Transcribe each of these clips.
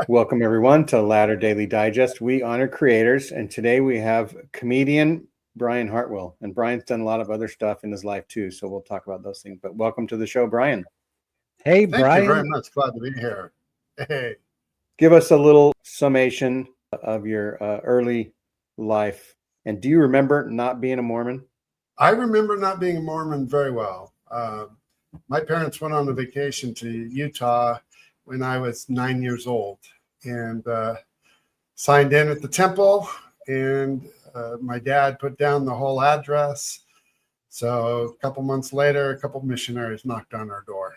Welcome, everyone, to Ladder Daily Digest. We honor creators, and today we have comedian Brian Hartwell. And Brian's done a lot of other stuff in his life, too, so we'll talk about those things. But welcome to the show, Brian. Hey, Thank Brian. you very much. Glad to be here. Hey. Give us a little summation of your early life. And do you remember not being a Mormon? I remember not being a Mormon very well. My parents went on a vacation to Utah when I was 9 years old and signed in at the temple. And my dad put down the whole address. So a couple months later, a couple missionaries knocked on our door.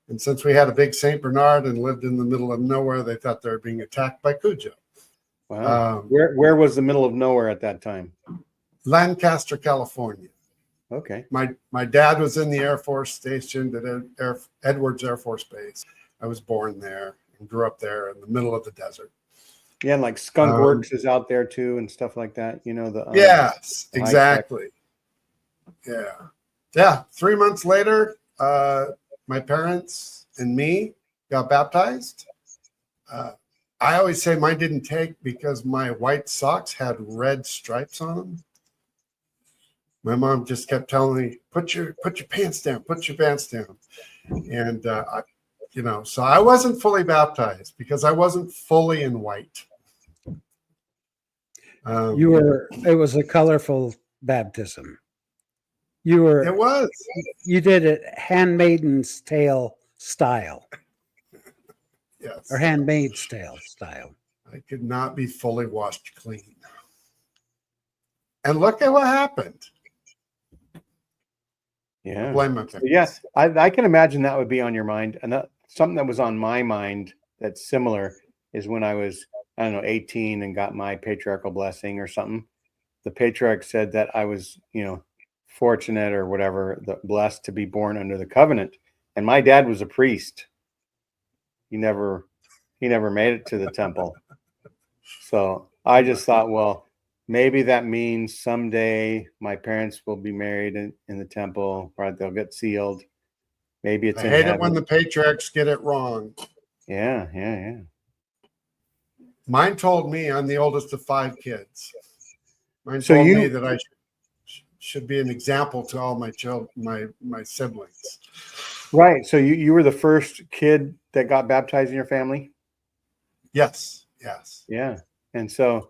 And since we had a big St. Bernard and lived in the middle of nowhere, they thought they were being attacked by Cujo. Wow. Where was the middle of nowhere at that time? Lancaster, California. Okay. My dad was in the Air Force stationed at Edwards Air Force Base. I was born there and grew up there in the middle of the desert. Yeah, and like Skunk Works is out there too and stuff like that. You know, the yes, exactly. Yeah. 3 months later, my parents and me got baptized. I always say mine didn't take because my white socks had red stripes on them. My mom just kept telling me, put your pants down, put your pants down. And, so I wasn't fully baptized because I wasn't fully in white. It was a colorful baptism. It was. You did it Handmaiden's Tale style. Yes. Or Handmaid's Tale style. I could not be fully washed clean. And look at what happened. Yeah. Blame my parents. Yes, I can imagine that would be on your mind. And something that was on my mind that's similar is when I was, 18 and got my patriarchal blessing or something. The patriarch said that I was, fortunate or whatever, blessed to be born under the covenant. And my dad was a priest. He never made it to the temple. So I just thought, well, maybe that means someday my parents will be married in the temple, right? They'll get sealed. Maybe it's I hate it when the patriarchs get it wrong. Yeah. Mine told me I'm the oldest of 5 kids. Mine told me that I should be an example to all my children, my siblings. Right. So you were the first kid that got baptized in your family? Yes. Yeah. And so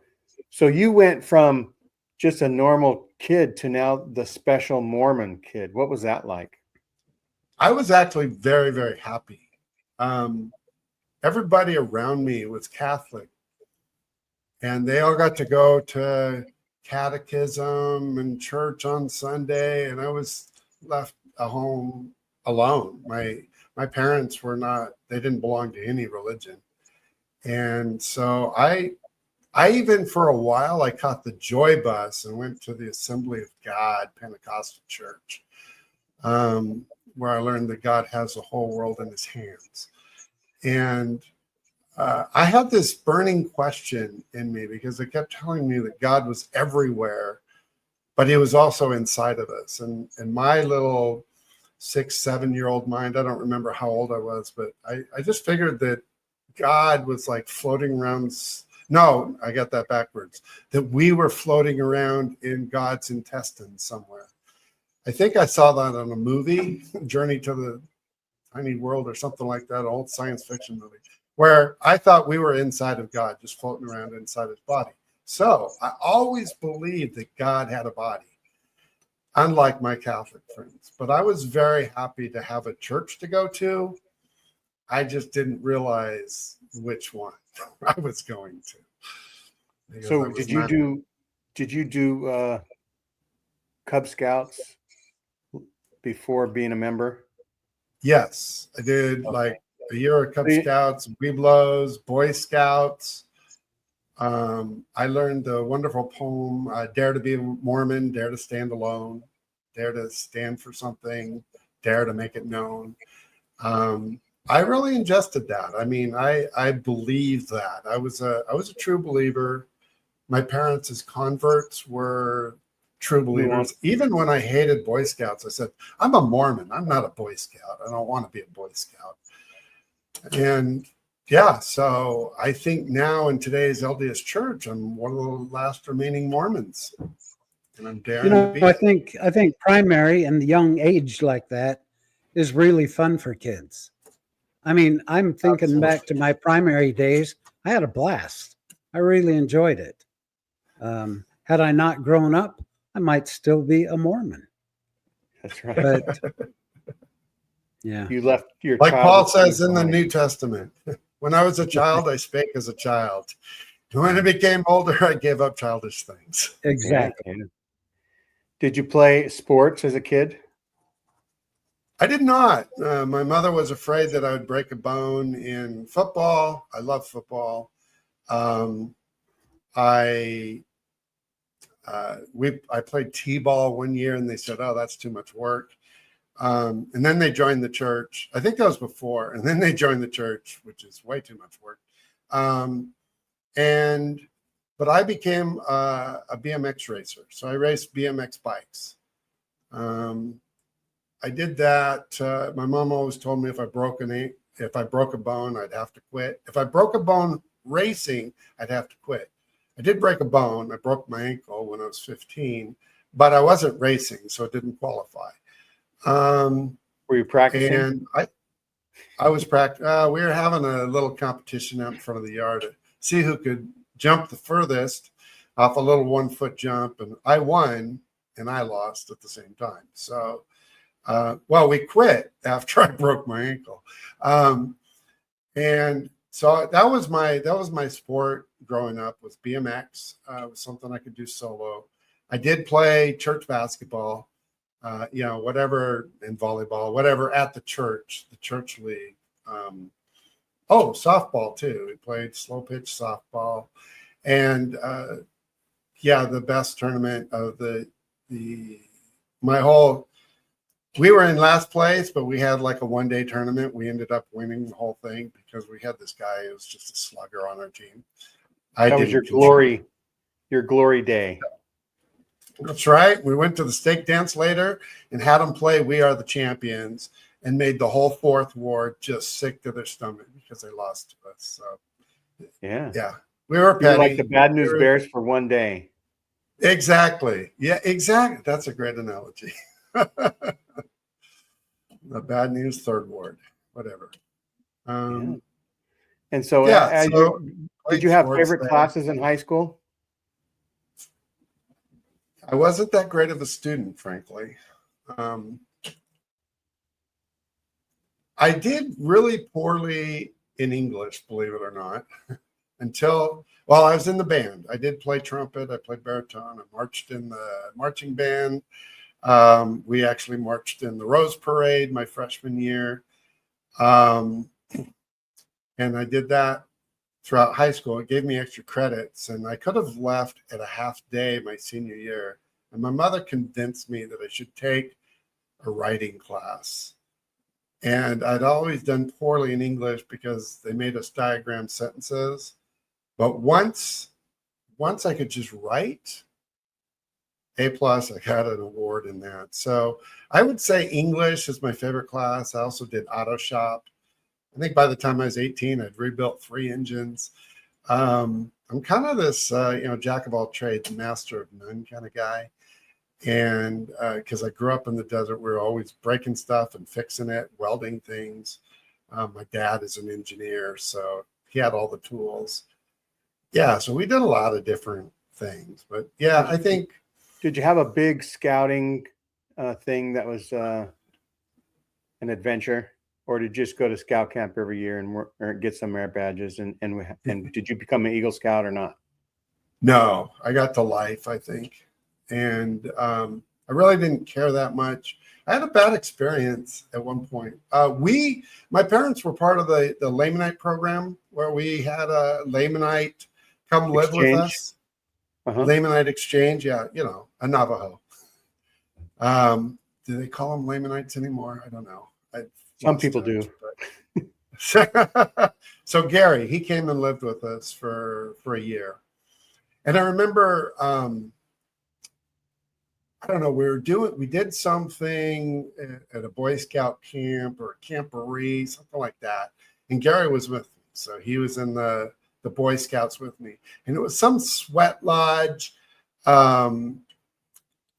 you went from just a normal kid to now the special Mormon kid. What was that like? I was actually very, very happy. Everybody around me was Catholic, and they all got to go to catechism and church on Sunday, and I was left at home alone. My parents they didn't belong to any religion. And so I even for a while, I caught the Joy Bus and went to the Assembly of God Pentecostal Church, where I learned that God has the whole world in his hands. And I had this burning question in me because they kept telling me that God was everywhere, but he was also inside of us. And my little 6-7-year-old mind, I don't remember how old I was, but I just figured that God was like floating around. No, I got that backwards. That we were floating around in God's intestines somewhere. I think I saw that on a movie, Journey to the Tiny World or something like that, old science fiction movie, where I thought we were inside of God, just floating around inside his body. So I always believed that God had a body, unlike my Catholic friends. But I was very happy to have a church to go to. I just didn't realize which one I was going to. So did you do Cub Scouts before being a member? Yes, I did. Okay. Like a year of Cub Scouts, Weeblos, Boy Scouts. I learned the wonderful poem, Dare to be a Mormon, Dare to stand alone, Dare to stand for something, Dare to make it known. I really ingested that. I mean, I believed that. I was a true believer. My parents as converts were true believers. Even when I hated Boy Scouts, I said, I'm a Mormon. I'm not a Boy Scout. I don't want to be a Boy Scout. And yeah, so I think now in today's LDS church, I'm one of the last remaining Mormons, and I'm daring to be I it. think primary and the young age like that is really fun for kids. I mean, I'm thinking back to Absolutely. my primary days. I had a blast. I really enjoyed it. Had I not grown up, I might still be a Mormon. That's right. But yeah, You left your Like Paul childhood says in the behind. New Testament, when I was a child, I spake as a child. When I became older, I gave up childish things. exactly. Yeah. Did you play sports as a kid? I did not. My mother was afraid that I would break a bone in football. I love football. Um, I I played t-ball one year, and they said, "Oh, that's too much work." And then they joined the church. I think that was before. And then they joined the church, which is way too much work. Um, and but I became a BMX racer, so I raced BMX bikes. I did that. My mom always told me if I broke a bone, I'd have to quit. If I broke a bone racing, I'd have to quit. I did break a bone. I broke my ankle when I was 15, but I wasn't racing, so it didn't qualify. Were you practicing? And I was we were having a little competition out in front of the yard to see who could jump the furthest off a little 1-foot jump, and I won and I lost at the same time. So, well, we quit after I broke my ankle, and so that was my sport growing up, was BMX. It was something I could do solo. I did play church basketball. Whatever, in volleyball, whatever, at the church league. Softball too. We played slow pitch softball, and the best tournament of we were in last place, but we had like a 1-day tournament. We ended up winning the whole thing because we had this guy who was just a slugger on our team. That was your glory day. That's right. We went to the stake dance later and had them play "We Are the Champions" and made the whole fourth ward just sick to their stomach because they lost to us. So, yeah, we were petty. You were like the Bad News Bears for one day. Exactly. Yeah, exactly. That's a great analogy. The Bad News third ward, whatever. And so, did you have favorite classes in high school? I wasn't that great of a student, frankly. I did really poorly in English, believe it or not, until I was in the band. I did play trumpet. I played baritone. I marched in the marching band. We actually marched in the Rose Parade my freshman year. And I did that throughout high school. It gave me extra credits, and I could have left at a half day my senior year. And my mother convinced me that I should take a writing class. And I'd always done poorly in English because they made us diagram sentences. But once I could just write, A+, I got an award in that. So I would say English is my favorite class. I also did auto shop. I think by the time I was 18, I'd rebuilt 3 engines. I'm kind of this, jack of all trades, master of none kind of guy. And because I grew up in the desert, we were always breaking stuff and fixing it, welding things. My dad is an engineer, so he had all the tools. Yeah, so we did a lot of different things. But yeah, I think. Did you have a big scouting thing that was an adventure? Or did you just go to scout camp every year and or get some merit badges? And did you become an Eagle Scout or not? No, I got to life, I think. And I really didn't care that much. I had a bad experience at one point. My parents were part of the Lamanite program where we had a Lamanite come live with us. Lamanite exchange. Yeah, a Navajo. Do they call them Lamanites anymore? I don't know. Some people do. So Gary, he came and lived with us for a year. And I remember, I don't know, we did something at a Boy Scout camp or a camporee, something like that. And Gary was with me. So he was in the Boy Scouts with me, and it was some sweat lodge,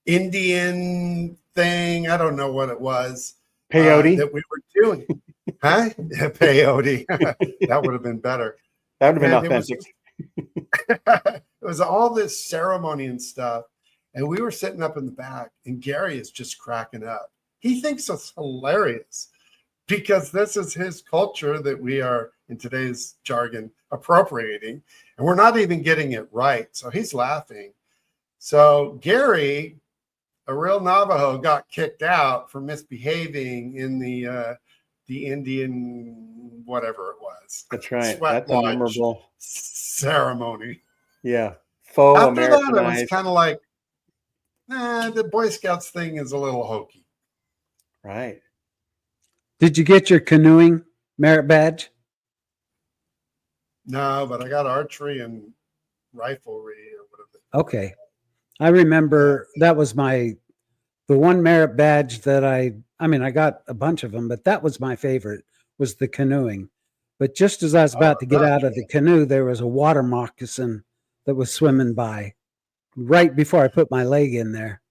Indian thing. I don't know what it was. Peyote. That we were doing. Huh? Peyote. That would have been better. That would have been And authentic. it was all this ceremony and stuff. And we were sitting up in the back, and Gary is just cracking up. He thinks it's hilarious because this is his culture that we are, in today's jargon, appropriating. And we're not even getting it right. So he's laughing. So Gary, a real Navajo, got kicked out for misbehaving in the Indian, whatever it was. That's right. Sweat That's a lodge memorable ceremony. Yeah. Faux After that, it was Americanized. kind of like, the Boy Scouts thing is a little hokey. Right. Did you get your canoeing merit badge? No, but I got archery and riflery or whatever. Okay. I remember that was the one merit badge that I got a bunch of them, but that was my favorite, was the canoeing. But just as I was about to get out of the canoe, there was a water moccasin that was swimming by right before I put my leg in there.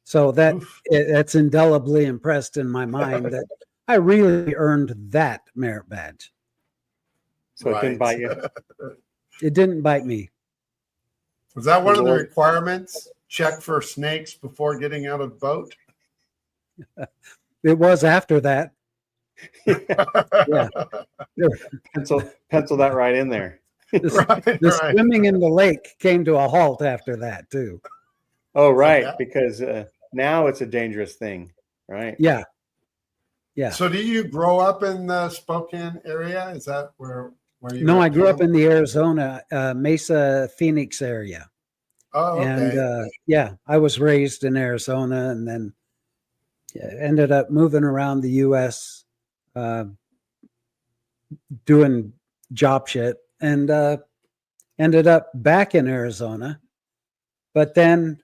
So that's indelibly impressed in my mind that I really earned that merit badge. So it didn't bite you. It didn't bite me. Was that one of the requirements? Check for snakes before getting out of the boat? It was after that. Yeah. Pencil that right in there. The swimming in the lake came to a halt after that too. Oh, right. Because now it's a dangerous thing, right? Yeah. Yeah. So do you grow up in the Spokane area? Is that where you No, I grew up in the Arizona, Mesa, Phoenix area. Oh, okay. And I was raised in Arizona and then ended up moving around the U.S. Doing job shit, and ended up back in Arizona. But then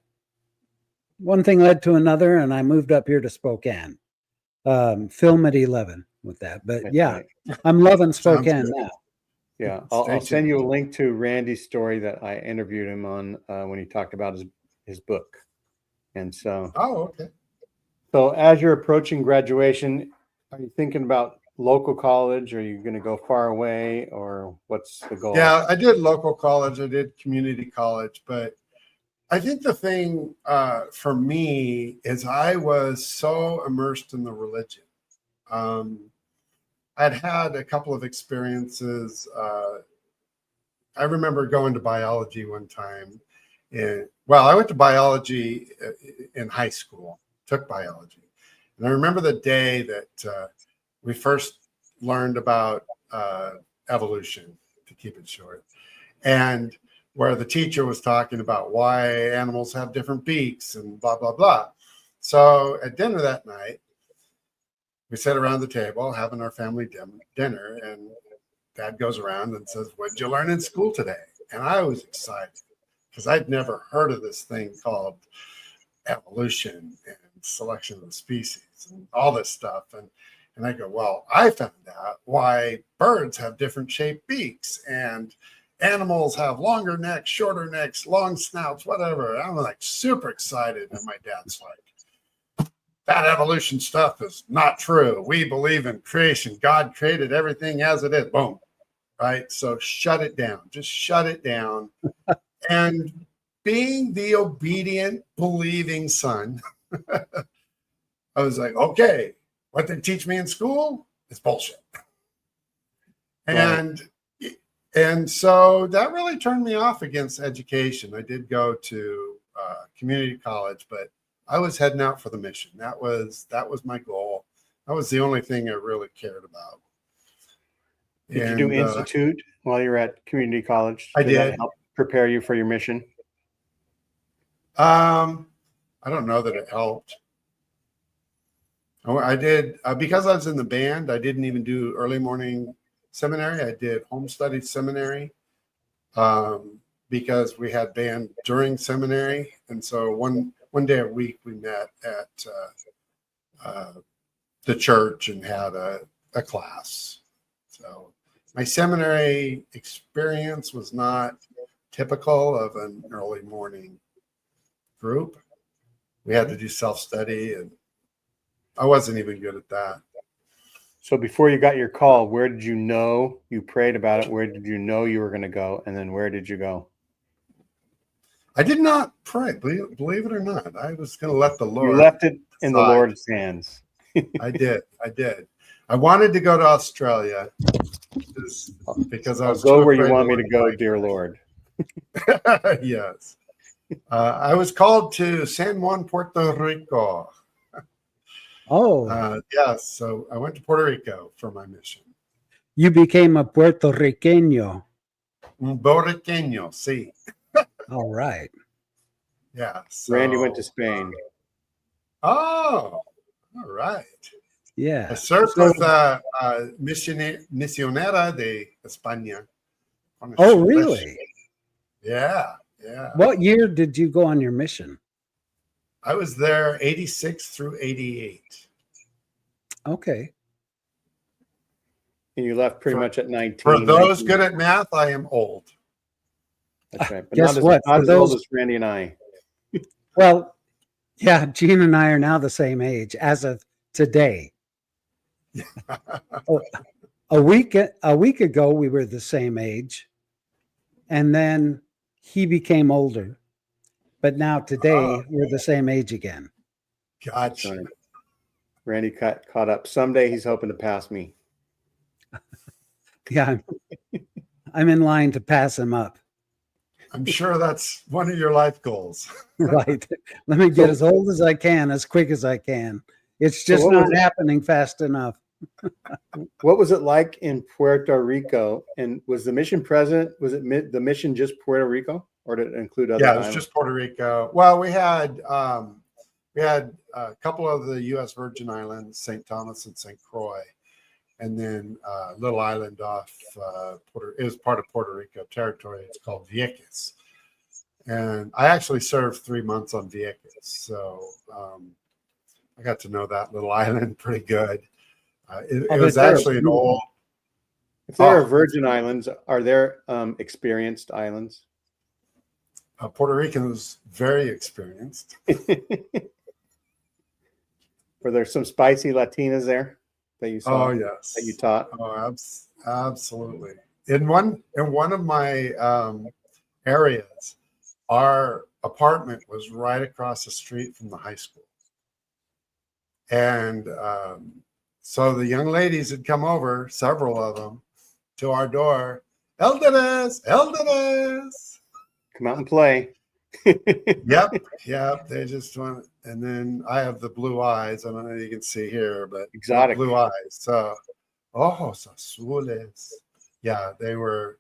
one thing led to another, and I moved up here to Spokane. Film at 11 with that. But right. I'm loving Spokane now. Yeah, I'll send you a link to Randy's story that I interviewed him on when he talked about his book. And so, okay. So as you're approaching graduation, are you thinking about local college? Are you going to go far away, or what's the goal? Yeah, I did local college. I did community college, but I think the thing for me is I was so immersed in the religion. I'd had a couple of experiences. I remember going to biology one time. I went to biology in high school, took biology. And I remember the day that we first learned about evolution, to keep it short, and where the teacher was talking about why animals have different beaks and blah, blah, blah. So at dinner that night, we sat around the table having our family dinner, and Dad goes around and says, "What'd you learn in school today?" And I was excited because I'd never heard of this thing called evolution and selection of the species and all this stuff. And I go, "Well, I found out why birds have different shaped beaks and animals have longer necks, shorter necks, long snouts, whatever." I'm like super excited. And my dad's like, "That evolution stuff is not true. We believe in creation. God created everything as it is." Boom. Right. So shut it down. Just shut it down. And being the obedient, believing son, I was like, okay, what they teach me in school is bullshit. And so that really turned me off against education. I did go to community college, but I was heading out for the mission. That was my goal. That was the only thing I really cared about. Did you do institute while you were at community college? I did. That help prepare you for your mission? I don't know that it helped. I did because I was in the band. I didn't even do early morning seminary. I did home study seminary because we had band during seminary, and so one day a week we met at the church and had a class. So my seminary experience was not typical of an early morning group. We had to do self-study, and I wasn't even good at that. So before you got your call, where did you know you prayed about it? Where did you know you were going to go? And then where did you go? I did not pray, believe it or not. I was going to let the Lord. You left it in the decide. Lord's hands. I did. I wanted to go to Australia because I I'll was go too where you afraid want to me to go, dear Lord. Yes. I was called to San Juan, Puerto Rico. Oh, Yes. So I went to Puerto Rico for my mission. you became a Puerto Riqueño. Un Boricqueño, sí. All right. Yeah. So, Randy went to Spain. Oh, all right. Yeah. I served So- with Misionera de España. Oh, really? Yeah. What year did you go on your mission? I was there 86 through 88. Okay. And you left pretty much at 19. For those 19. good at math, I am old. That's right. But Guess not what? Not For as old those- as Randy and I. Well, yeah, Gene and I are now the same age as of today. Oh, a week ago, we were the same age, and then he became older. But now today, we're the same age again. Gotcha. Right. Randy caught up. Someday he's hoping to pass me. Yeah, I'm in line to pass him up. I'm sure that's one of your life goals. Right. Let me get as old as I can, as quick as I can. It's just what not was it? happening fast enough. What was it like in Puerto Rico? And was the mission present? Was it the mission just Puerto Rico, or did it include other Yeah, it was islands? just Puerto Rico. Well, we had a couple of the U.S. Virgin Islands, St. Thomas and St. Croix, and then a little island off it was part of Puerto Rico territory. It's called Vieques. And I actually served 3 months on Vieques. So I got to know that little island pretty good. It was actually an old. If there are Oh. Virgin Islands, are there experienced islands? Puerto Rican was very experienced. Were there some spicy Latinas there that you saw? Oh yes, That you taught? Oh, absolutely. In one of my areas, our apartment was right across the street from the high school, and so the young ladies had come over, several of them, to our door. Elders. Come out and play. Yep. They just want, and then I have the blue eyes. I don't know if you can see here, but Exotic. blue eyes. So, ojos azules. Yeah, they were.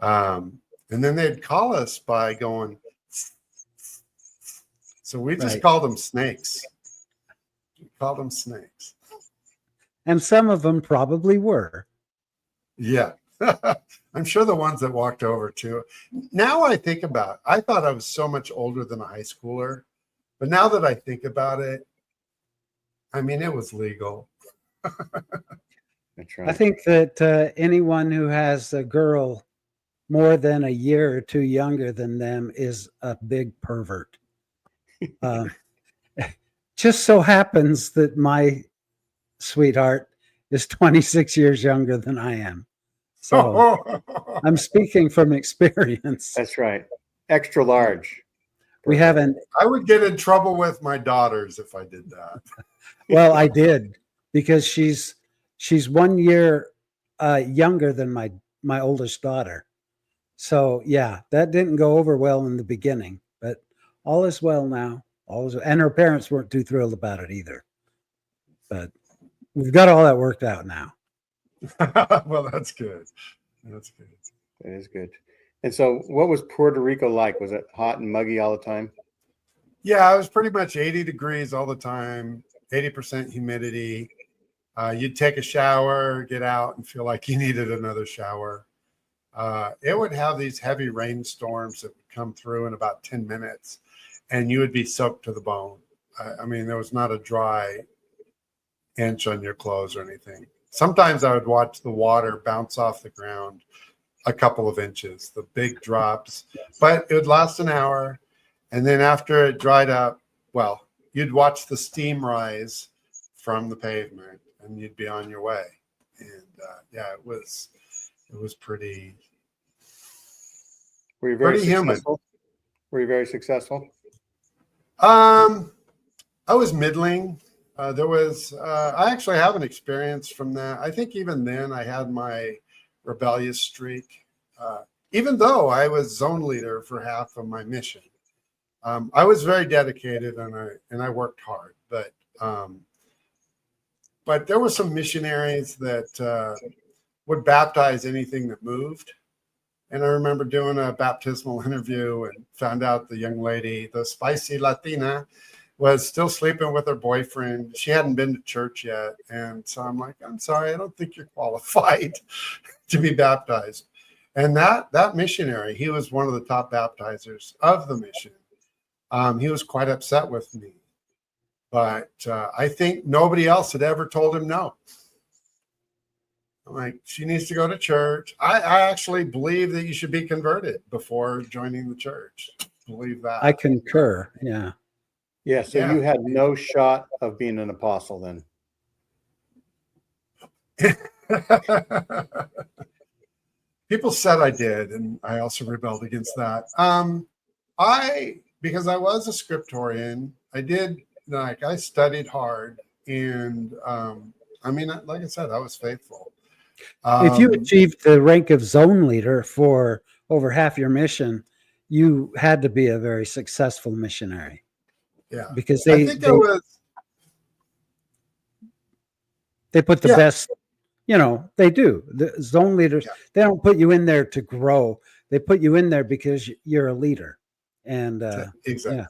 And then they'd call us by going. So we just Right. called them snakes. We called them snakes. And some of them probably were. Yeah. I'm sure the ones that walked over too. Now I think about it, I thought I was so much older than a high schooler, but now that I think about it, I mean, it was legal. That's right. I think that anyone who has a girl more than a year or two younger than them is a big pervert. Just so happens that my sweetheart is 26 years younger than I am. So I'm speaking from experience. That's right. Extra large. We haven't, I would get in trouble with my daughters if I did that. well, I did, because she's 1 year younger than my oldest daughter. So yeah, that didn't go over well in the beginning, but all is well now. And her parents weren't too thrilled about it either. But we've got all that worked out now. Well, that's good. That's good. That is good. And so what was Puerto Rico like? Was it hot and muggy all the time? Yeah, it was pretty much 80 degrees all the time, 80% humidity. You'd take a shower, get out, and feel like you needed another shower. It would have these heavy rainstorms that would come through in about 10 minutes, and you would be soaked to the bone. I mean, there was not a dry inch on your clothes or anything. sometimes I would watch the water bounce off the ground a couple of inches, the big drops, but it would last an hour. And then after it dried up, well, you'd watch the steam rise from the pavement and you'd be on your way. And yeah, it was pretty. Were you very Pretty human. successful? Were you very successful? I was middling. I actually have an experience from that. I think even then I had my rebellious streak, even though I was zone leader for half of my mission. I was very dedicated and I worked hard, but there were some missionaries that would baptize anything that moved. And I remember doing a baptismal interview and found out the young lady, the spicy Latina, was still sleeping with her boyfriend. She hadn't been to church yet. And so I'm like, I'm sorry, I don't think you're qualified to be baptized. And that missionary, he was one of the top baptizers of the mission. He was quite upset with me. But I think nobody else had ever told him no. I'm like, she needs to go to church. I actually believe that you should be converted before joining the church. Believe that. I concur. Yeah. Yeah. So you had no shot of being an apostle then. People said I did, and I also rebelled against that. Because I was a scriptorian, I studied hard, and like I said, I was faithful. If you achieved the rank of zone leader for over half your mission, you had to be a very successful missionary. Yeah, because I think they put the best. They do. The zone leaders, they don't put you in there to grow. They put you in there because you're a leader. And exactly.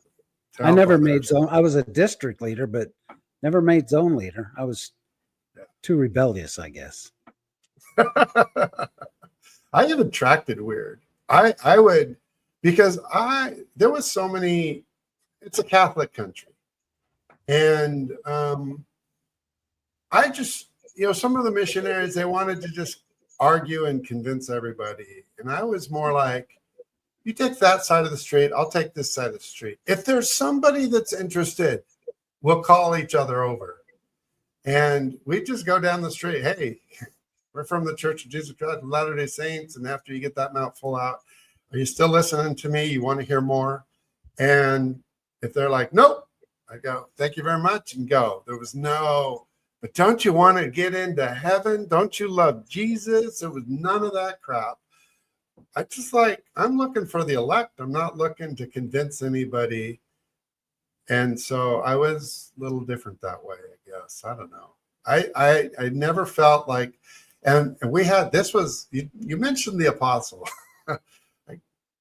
Yeah. I never made zone. I was a district leader, but never made zone leader. I was too rebellious, I guess. I even tracked it weird. I would, because there was so many, it's a Catholic country. And I just, some of the missionaries, they wanted to just argue and convince everybody. And I was more like, you take that side of the street, I'll take this side of the street. If there's somebody that's interested, we'll call each other over. And we just go down the street. Hey, we're from the Church of Jesus Christ of Latter-day Saints. And after you get that mouthful out, are you still listening to me? You want to hear more? And if they're like, nope, I go, thank you very much, and go. There was no, but don't you want to get into heaven? Don't you love Jesus? There was none of that crap. I just I'm looking for the elect. I'm not looking to convince anybody. And so I was a little different that way, I guess. I don't know. I never felt like, and we had, this was, you mentioned the apostle. I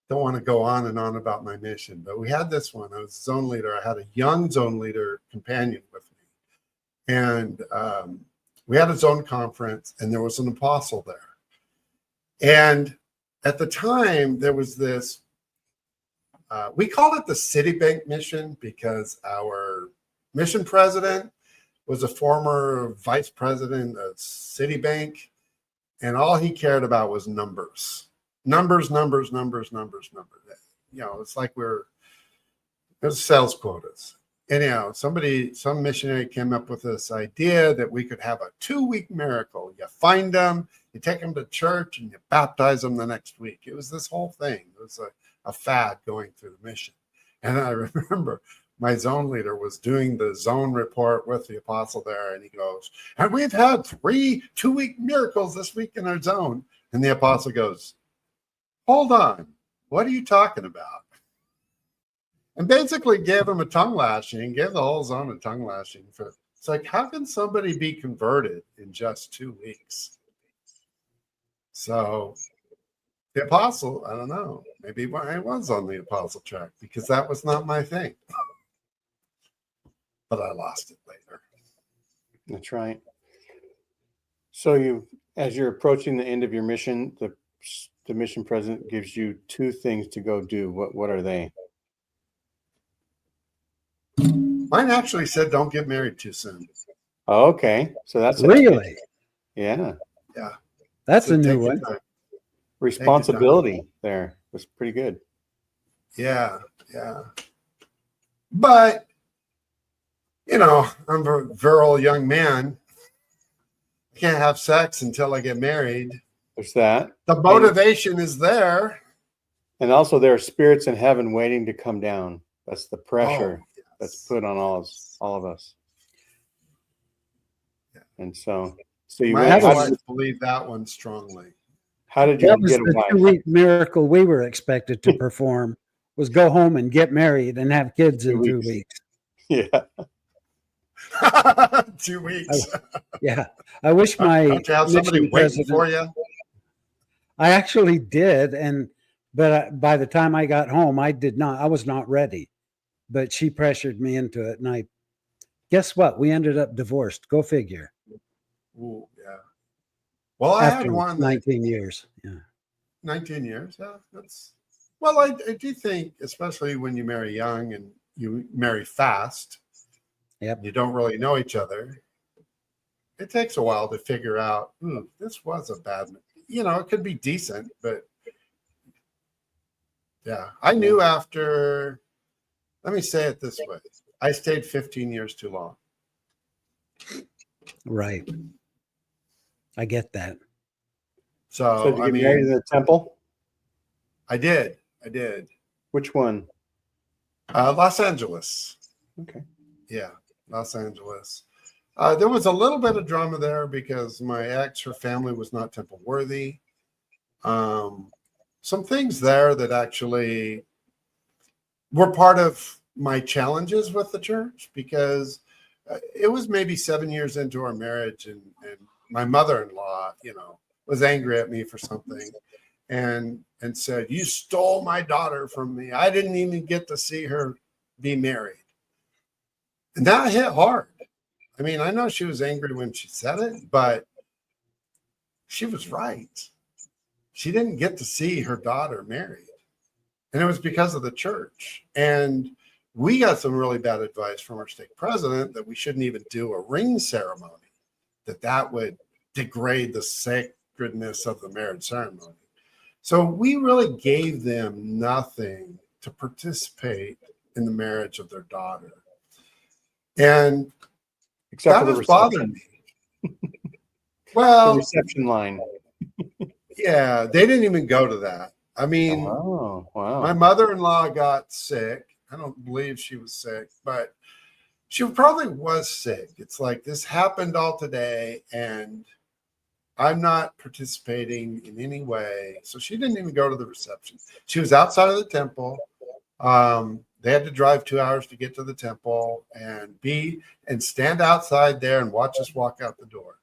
don't want to go on and on about my mission, but we had this one. I was zone leader. I had a young zone leader companion with me. And we had a zone conference, and there was an apostle there. And at the time, there was this, we called it the Citibank mission because our mission president was a former vice president of Citibank, and all he cared about was numbers. Numbers. It's like it was sales quotas. Anyhow, some missionary came up with this idea that we could have a 2-week miracle. You find them, you take them to church, and you baptize them the next week. It was this whole thing. It was a fad going through the mission. And I remember my zone leader was doing the zone report with the apostle there, and he goes, and we've had 3 2-week miracles this week in our zone. And the apostle goes, hold on, what are you talking about? And basically gave him a tongue lashing, gave the whole zone a tongue lashing. It's like, how can somebody be converted in just 2 weeks? So the apostle, I don't know, maybe I was on the apostle track because that was not my thing. But I lost it later. That's right. So as you're approaching the end of your mission, the mission president gives you 2 things to go do. What are they? Mine actually said, don't get married too soon. Oh, okay. So that's really, Yeah. That's So a new take your one. time. Responsibility there was pretty good. Yeah. But, I'm a virile young man. I can't have sex until I get married. There's that. The motivation is there. And also there are spirits in heaven waiting to come down. That's the pressure Oh, yes. that's put on all of us. Yeah. And so you My went, ex-wife believed that one strongly. how did you That was get a the wife? 2-week miracle we were expected to perform, was go home and get married and have kids in 2 weeks. Yeah. 2 weeks. Yeah. I wish my Don't you have somebody mission waiting president, for you? I actually did. But by the time I got home, I was not ready, but she pressured me into it. And guess what? We ended up divorced. Go figure. Ooh, yeah. Well, I After had one 19 years. Yeah. 19 years. Yeah, well, I do think, especially when you marry young and you marry fast, Yep. you don't really know each other. It takes a while to figure out, this was a bad, it could be decent, but yeah, I knew after, let me say it this way. I stayed 15 years too long. Right. I get that. So did you get married in the temple? I did. Which one? Los Angeles. Okay. Yeah, Los Angeles. There was a little bit of drama there because my ex, her family was not temple worthy. Some things there that actually were part of my challenges with the church, because it was maybe 7 years into our marriage, and my mother-in-law, was angry at me for something and said, "You stole my daughter from me. I didn't even get to see her be married." And that hit hard. I mean, I know she was angry when she said it, but she was right. She didn't get to see her daughter married. And it was because of the church. And we got some really bad advice from our stake president that we shouldn't even do a ring ceremony, that would degrade the sacredness of the marriage ceremony. So we really gave them nothing to participate in the marriage of their daughter. And Except that for the was bothering reception. me. Well, The reception line. yeah, they didn't even go to that. I mean, Oh, wow. my mother-in-law got sick. I don't believe she was sick, but she probably was sick. It's like, this happened all today, and I'm not participating in any way. So she didn't even go to the reception. She was outside of the temple. They had to drive 2 hours to get to the temple and stand outside there and watch us walk out the door.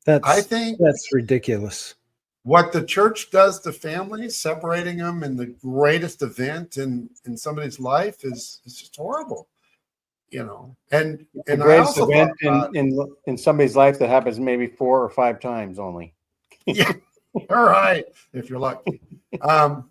I think that's ridiculous. What the church does to families, separating them in the greatest event in somebody's life, is just horrible. And The I greatest also event thought, in somebody's life that happens maybe 4 or 5 times only. yeah, all right, if you're lucky. And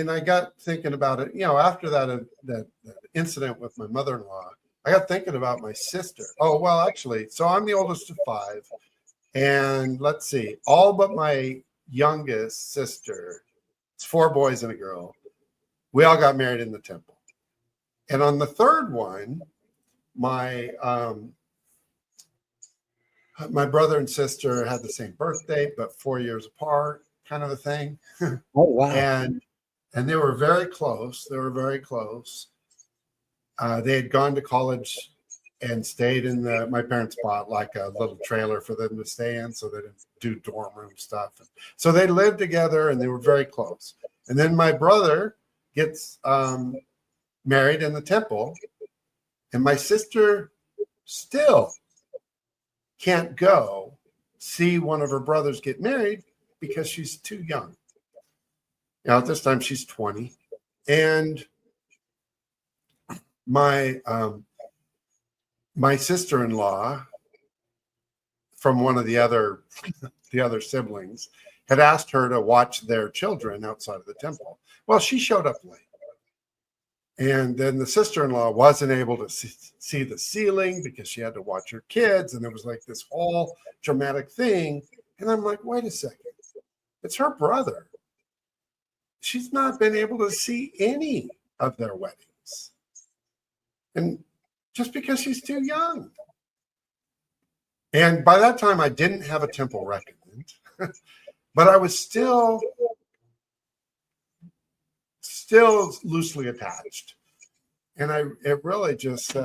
I got thinking about it, after that incident with my mother-in-law, I got thinking about my sister. Oh, well, actually, so I'm the oldest of 5. And let's see, all but my youngest sister, it's 4 boys and a girl, we all got married in the temple. And on the third one, my brother and sister had the same birthday, but 4 years apart, kind of a thing. Oh, wow. And they were very close. They had gone to college and stayed in my parents bought like a little trailer for them to stay in, so they didn't do dorm room stuff. So they lived together and they were very close. And then my brother gets married in the temple, and my sister still can't go see one of her brothers get married because she's too young. At this time she's 20. And my sister-in-law from one of the other siblings had asked her to watch their children outside of the temple. Well, she showed up late. And then the sister-in-law wasn't able to see the ceiling because she had to watch her kids. And it was like this whole dramatic thing. And I'm like, wait a second. It's her brother. She's not been able to see any of their weddings. And just because she's too young. And by that time, I didn't have a temple recommend, but I was still loosely attached. And it really just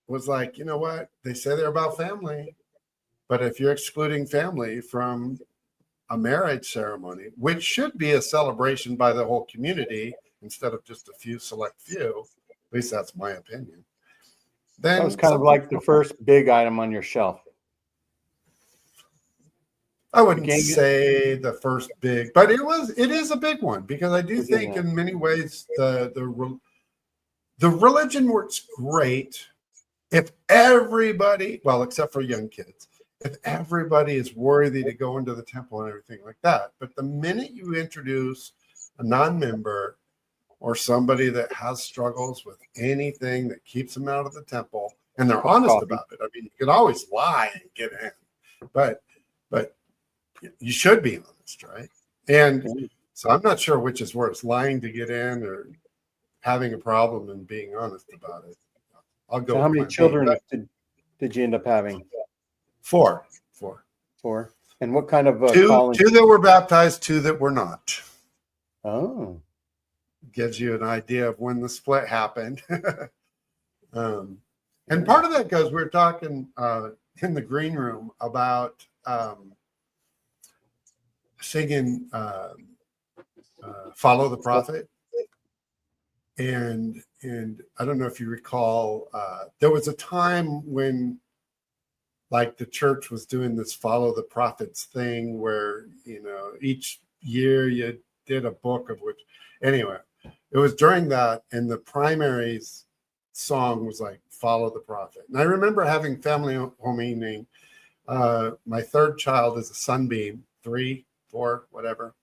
was like, you know what? They say they're about family, but if you're excluding family from a marriage ceremony, which should be a celebration by the whole community instead of just a few select few, at least that's my opinion. Then That was kind of like the first big item on your shelf. I wouldn't say the first big, but it is a big one, because I do think in many ways the religion works great if everybody, well, except for young kids, if everybody is worthy to go into the temple and everything like that. But the minute you introduce a non-member or somebody that has struggles with anything that keeps them out of the temple, and they're honest about it. I mean, you can always lie and get in, but you should be honest, right? And so I'm not sure which is worse, lying to get in or having a problem and being honest about it. I'll go. So how many children did you end up having? Four. And what kind of two college? Two that were baptized, two that were not. Oh. Gives you an idea of when the split happened. And part of that goes, we were talking in the green room about singing Follow the Prophet. And I don't know if you recall, there was a time when, like, the church was doing this Follow the Prophets thing where, you know, each year you did a book of which, anyway, it was during that, and the primaries song was like Follow the Prophet. And I remember having family home evening. My third child is a sunbeam, 3, 4, whatever.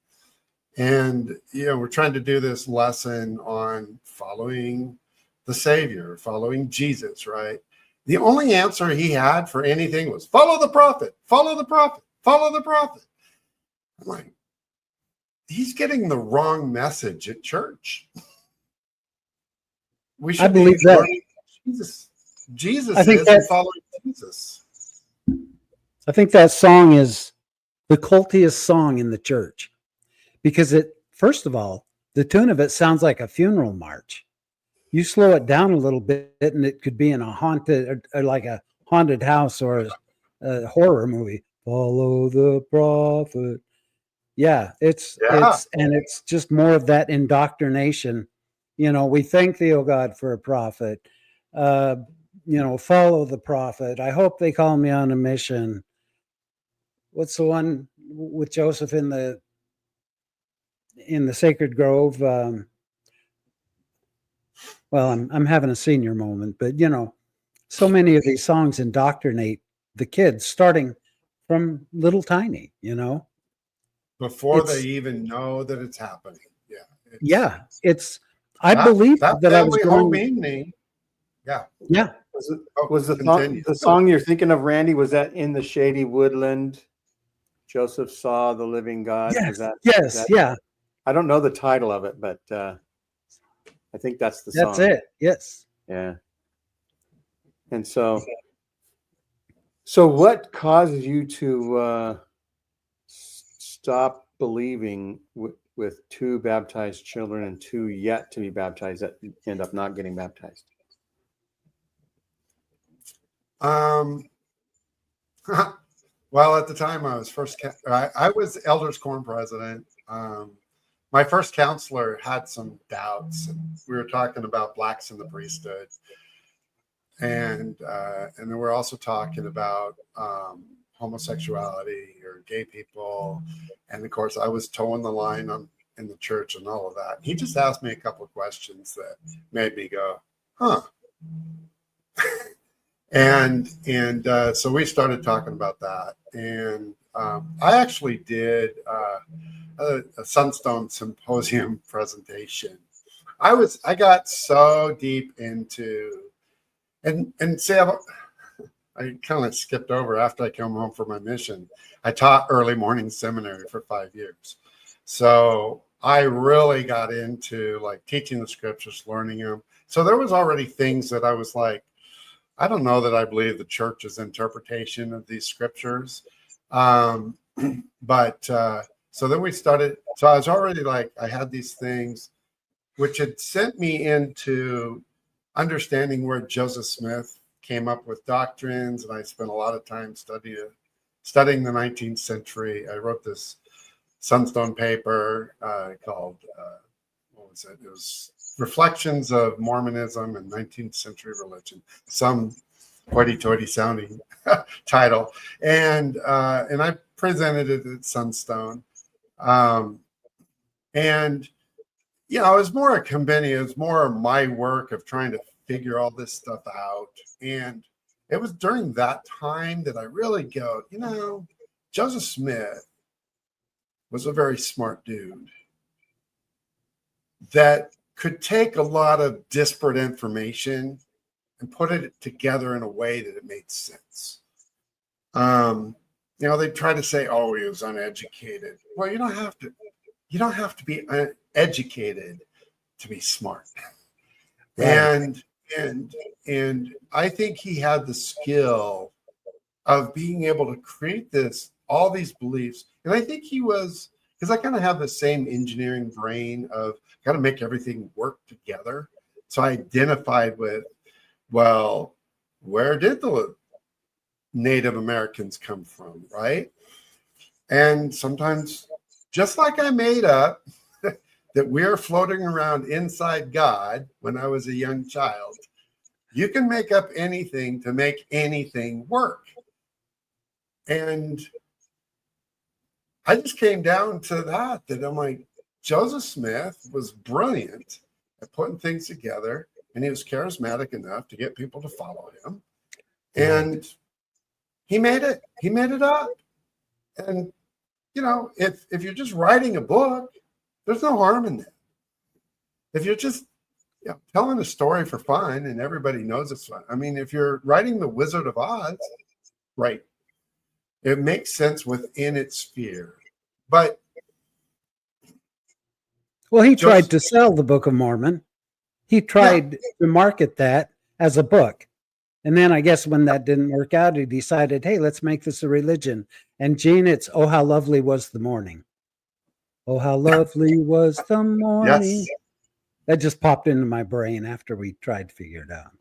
And, you know, we're trying to do this lesson on following the Savior, following Jesus, right? The only answer he had for anything was follow the prophet, follow the prophet, follow the prophet. I'm like, he's getting the wrong message at church. We should believe that. Jesus I think is and following Jesus. I think that song is the cultiest song in the church, because it, first of all, the tune of it sounds like a funeral march. You slow it down a little bit and it could be in a haunted, or like a haunted house or a horror movie. Follow the prophet. Yeah, it's just more of that indoctrination. You know, we thank thee, O God, for a prophet. You know, follow the prophet. I hope they call me on a mission. What's the one with Joseph in the Sacred Grove? Well, I'm having a senior moment, but you know, so many of these songs indoctrinate the kids, starting from little tiny. You know, before they even know that it's happening. I believe that I was home evening. Yeah. Was the song you're thinking of, Randy? Was that In the Shady Woodland? Joseph saw the living God. Yes. Yeah. I don't know the title of it, but I think that's the song. That's it. Yes. Yeah. And so what causes you to stop believing with 2 baptized children and 2 yet to be baptized that end up not getting baptized? Well, at the time I was I was Elders Quorum president. My first counselor had some doubts, and we were talking about blacks in the priesthood, and then we're also talking about homosexuality or gay people, and of course I was towing the line in the church and all of that. He just asked me a couple of questions that made me go, huh. And so we started talking about that, and I actually did a Sunstone Symposium presentation I got so deep into, and see, I kind of skipped over after I came home from my mission. I taught early morning seminary for 5 years. So I really got into like teaching the scriptures, learning them. So there was already things that I was like, I don't know that I believe the church's interpretation of these scriptures. But so then we started. So I was already like, I had these things which had sent me into understanding where Joseph Smith came up with doctrines. And I spent a lot of time studying the 19th century. I wrote this Sunstone paper called, what was it? It was Reflections of Mormonism and 19th Century Religion. Some hoity-toity sounding title. And I presented it at Sunstone. And, you know, it was more a compendium. It was more my work of trying to figure all this stuff out. And it was during that time that I really go, you know, Joseph Smith was a very smart dude that could take a lot of disparate information and put it together in a way that it made sense. You know, they try to say, oh, he was uneducated. Well, you don't have to be educated to be smart. Right. And I think he had the skill of being able to create all these beliefs. And I think he was, because I kind of have the same engineering brain of got to make everything work together. So I identified with, well, where did the Native Americans come from, right? And sometimes, just like I made up that we're floating around inside God when I was a young child, you can make up anything to make anything work. And I just came down to that I'm like, Joseph Smith was brilliant at putting things together, and he was charismatic enough to get people to follow him. And he made it up. And, you know, if you're just writing a book, there's no harm in that. If you're just telling a story for fun and everybody knows it's fun. I mean, if you're writing The Wizard of Oz, right, it makes sense within its sphere. But well, he tried to sell the Book of Mormon. He tried to market that as a book. And then I guess when that didn't work out, he decided, hey, let's make this a religion. And Gene, it's Oh, How Lovely Was the Morning. Oh, how lovely was the morning. Yes. That just popped into my brain after we tried to figure it out.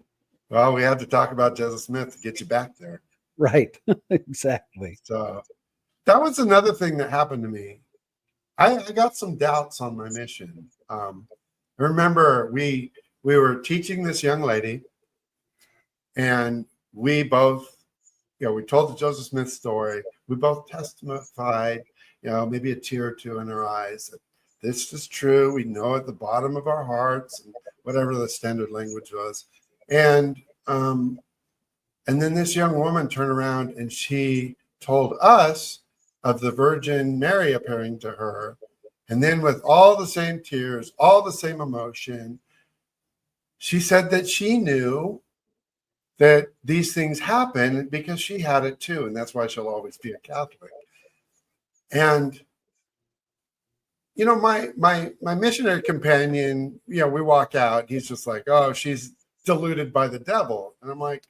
Well, we had to talk about Joseph Smith to get you back there. Right. Exactly. So that was another thing that happened to me. I got some doubts on my mission. I remember we were teaching this young lady, and we both, we told the Joseph Smith story. We both testified, maybe a tear or two in our eyes. This is true. We know at the bottom of our hearts, and whatever the standard language was. And then this young woman turned around and she told us of the Virgin Mary appearing to her. And then with all the same tears, all the same emotion, she said that she knew that these things happen because she had it too. And that's why she'll always be a Catholic. And, my missionary companion, we walk out, he's just like, oh, she's deluded by the devil. And I'm like,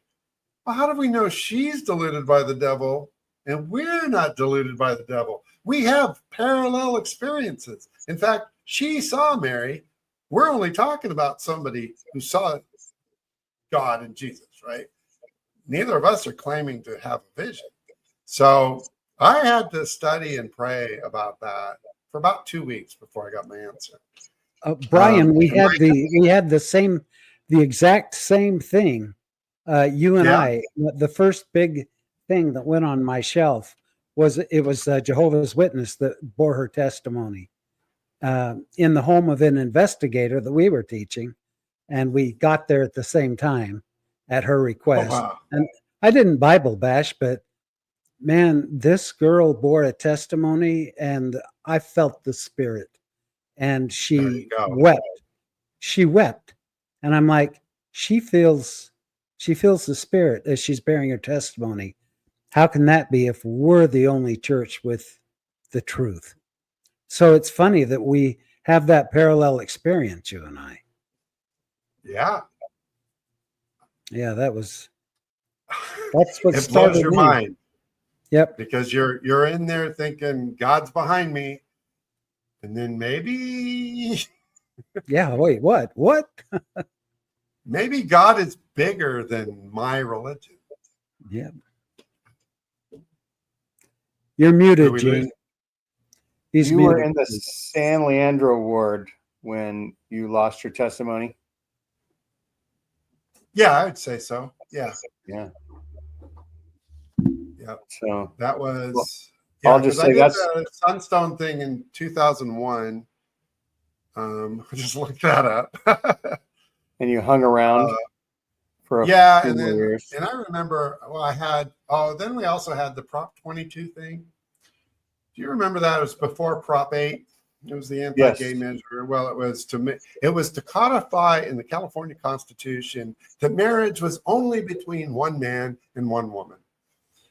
well, how do we know she's deluded by the devil and we're not deluded by the devil? We have parallel experiences. In fact, she saw Mary. We're only talking about somebody who saw God and Jesus, right? Neither of us are claiming to have a vision. So I had to study and pray about that for about 2 weeks before I got my answer. Brian, we had the exact same thing. You and I, the first big thing that went on my shelf was Jehovah's Witness that bore her testimony in the home of an investigator that we were teaching, and we got there at the same time at her request. Oh, wow. And I didn't Bible bash, but man, this girl bore a testimony, and I felt the Spirit, and she wept. she wept. And I'm like, she feels the Spirit as she's bearing her testimony. How can that be if we're the only church with the truth? So it's funny that we have that parallel experience, you and I. Yeah. Yeah, that's what It blows started your me. mind Yep. because you're in there thinking God's behind me. And then maybe Yeah. Wait, what? What? maybe God is bigger than my religion. Yeah. You're Did muted, we Gene. lose? He's You were muted. in the San Leandro ward when you lost your testimony. Yeah, I would say so. Yeah. Yeah. Yeah. So That was I'll just because I say did that's the Sunstone thing in 2001. I just looked that up. and you hung around for a Yeah, few and more then years. I remember then we also had the Prop 22 thing. Do you remember that? It was before Prop 8. It was the anti-gay Yes. measure. Well, it was to codify in the California Constitution that marriage was only between one man and one woman.